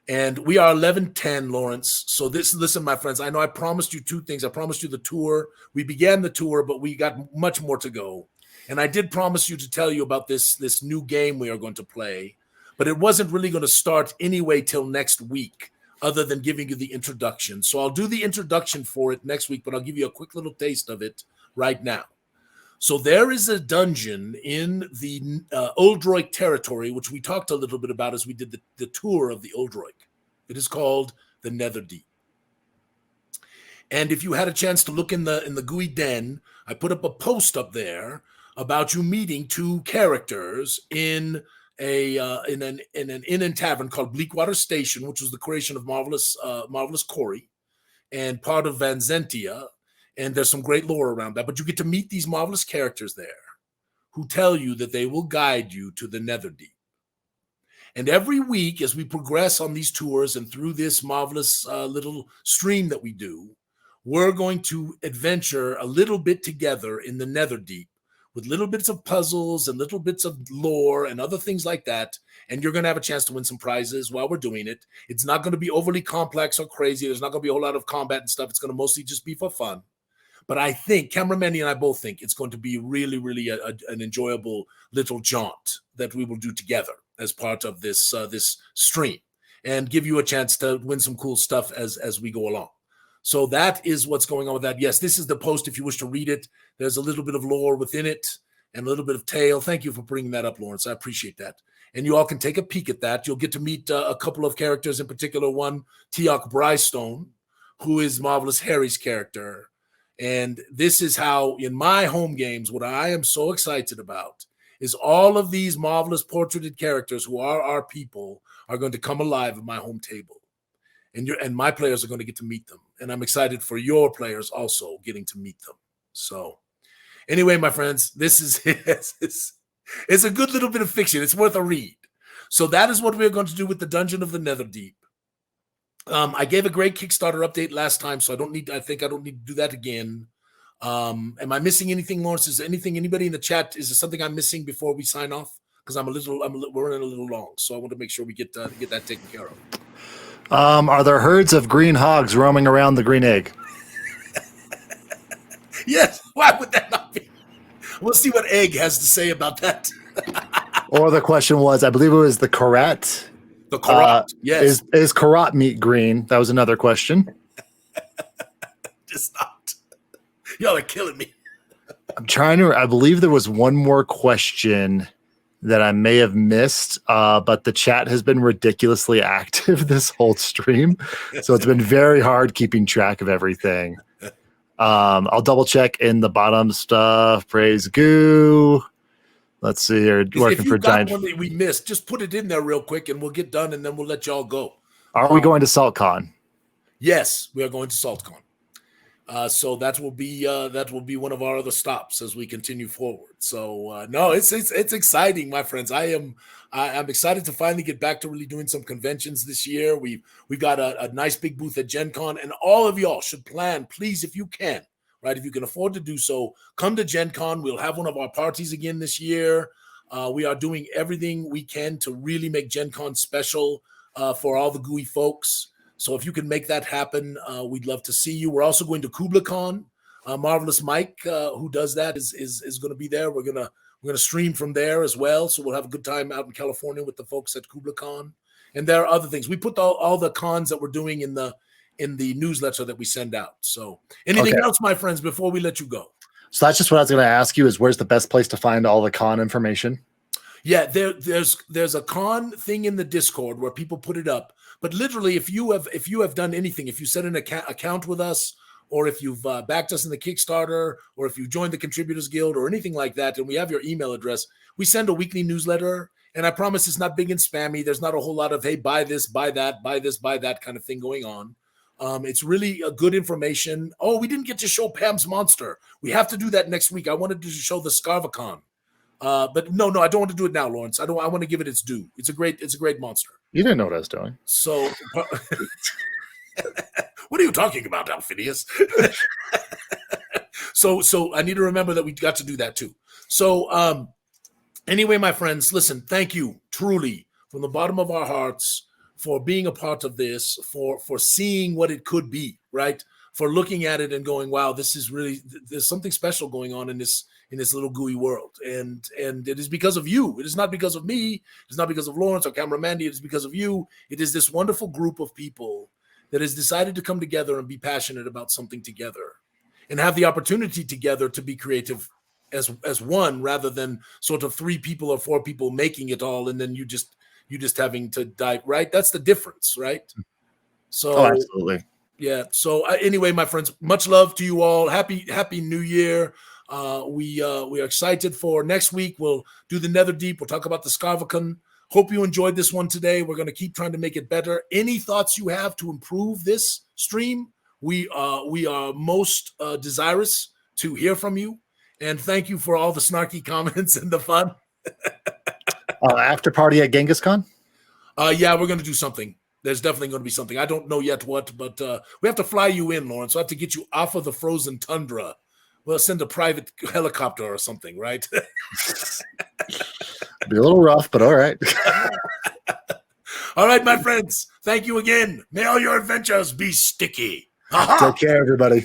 And we are 11:10, Lawrence. So listen, my friends, I know I promised you two things. I promised you the tour. We began the tour, but we got much more to go. And I did promise you to tell you about this new game we are going to play, but it wasn't really going to start anyway till next week, other than giving you the introduction. So I'll do the introduction for it next week, but I'll give you a quick little taste of it right now. So there is a dungeon in the Uldroik territory, which we talked a little bit about as we did the tour of the Uldroik. It is called the Netherdeep. And if you had a chance to look in the Gooey Den, I put up a post up there about you meeting two characters in an inn and tavern called Bleakwater Station, which was the creation of marvelous Corey and part of Vanzentia. And there's some great lore around that. But you get to meet these marvelous characters there who tell you that they will guide you to the Netherdeep. And every week as we progress on these tours and through this marvelous little stream that we do, we're going to adventure a little bit together in the Netherdeep with little bits of puzzles and little bits of lore and other things like that. And you're going to have a chance to win some prizes while we're doing it. It's not going to be overly complex or crazy. There's not going to be a whole lot of combat and stuff. It's going to mostly just be for fun. But I think, Cameron Manny and I both think it's going to be really, really an enjoyable little jaunt that we will do together as part of this stream, and give you a chance to win some cool stuff as we go along. So that is what's going on with that. Yes, this is the post if you wish to read it. There's a little bit of lore within it and a little bit of tale. Thank you for bringing that up, Lawrence. I appreciate that. And you all can take a peek at that. You'll get to meet a couple of characters, in particular one, Teok Brystone, who is Marvelous Harry's character. And this is how, in my home games, what I am so excited about is all of these marvelous portraited characters who are our people are going to come alive at my home table. And my players are going to get to meet them. And I'm excited for your players also getting to meet them. So anyway, my friends, this is it's a good little bit of fiction. It's worth a read. So that is what we're going to do with the Dungeon of the Netherdeep. I gave a great Kickstarter update last time, so I think I don't need to do that again. Am I missing anything, Lawrence? Is there anything, anybody in the chat, is there something I'm missing before we sign off? Because we're running a little long, so I want to make sure we get that taken care of. Are there herds of green hogs roaming around the green egg? Yes. Why would that not be? We'll see what Egg has to say about that. Or the question was, I believe it was the karat. The karat, yes. Is karat meat green? That was another question. Just not. Y'all are killing me. I believe there was one more question that I may have missed, but the chat has been ridiculously active this whole stream. So it's been very hard keeping track of everything. I'll double check in the bottom stuff. Praise Goo. Let's see here. Working for Giant. One that we missed, just put it in there real quick and we'll get done and then we'll let y'all go. Are we going to Saltcon? Yes, we are going to Saltcon. So that will be one of our other stops as we continue forward. So no, it's exciting, my friends. I'm excited to finally get back to really doing some conventions this year. We've got a nice big booth at Gen Con, and all of y'all should plan, please, if you can, right? If you can afford to do so, come to Gen Con. We'll have one of our parties again this year. We are doing everything we can to really make Gen Con special for all the Gooey folks. So if you can make that happen, we'd love to see you. We're also going to KublaCon. Marvelous Mike, who does that, is going to be there. We're gonna stream from there as well. So we'll have a good time out in California with the folks at KublaCon. And there are other things. We put all the cons that we're doing in the newsletter that we send out. So anything else, my friends, before we let you go? So that's just what I was going to ask you: is where's the best place to find all the con information? Yeah, there's a con thing in the Discord where people put it up. But literally, if you have done anything, if you set an account with us, or if you've backed us in the Kickstarter, or if you joined the Contributors Guild, or anything like that, and we have your email address, we send a weekly newsletter. And I promise it's not big and spammy. There's not a whole lot of, hey, buy this, buy that, buy this, buy that kind of thing going on. It's really good information. Oh, we didn't get to show Pam's monster. We have to do that next week. I wanted to show the Scarvacon. But no, I don't want to do it now, Lawrence. I want to give it its due. It's a great monster. You didn't know what I was doing. So what are you talking about, Alphinius? So I need to remember that we got to do that too. So anyway, my friends, listen, thank you truly from the bottom of our hearts for being a part of this, for seeing what it could be, right? For looking at it and going, wow, this is really, there's something special going on in this little gooey world. And it is because of you. It is not because of me. It's not because of Lawrence or Camera Mandy. It is because of you. It is this wonderful group of people that has decided to come together and be passionate about something together and have the opportunity together to be creative as one, rather than sort of 3 people or 4 people making it all. And then you just having to die, right? That's the difference, right? So absolutely. Yeah. So anyway, my friends, much love to you all. Happy New Year. We are excited for next week. We'll do the Netherdeep. We'll talk about the Scarvacon. Hope you enjoyed this one today. We're going to keep trying to make it better. Any thoughts you have to improve this stream, we are most desirous to hear from you. And thank you for all the snarky comments and the fun. After party at Genghis Khan? Yeah, we're going to do something. There's definitely going to be something. I don't know yet what, but we have to fly you in, Lawrence. We have to get you off of the frozen tundra. We'll send a private helicopter or something, right? Be a little rough, but all right. All right, my friends. Thank you again. May all your adventures be sticky. Take care, everybody.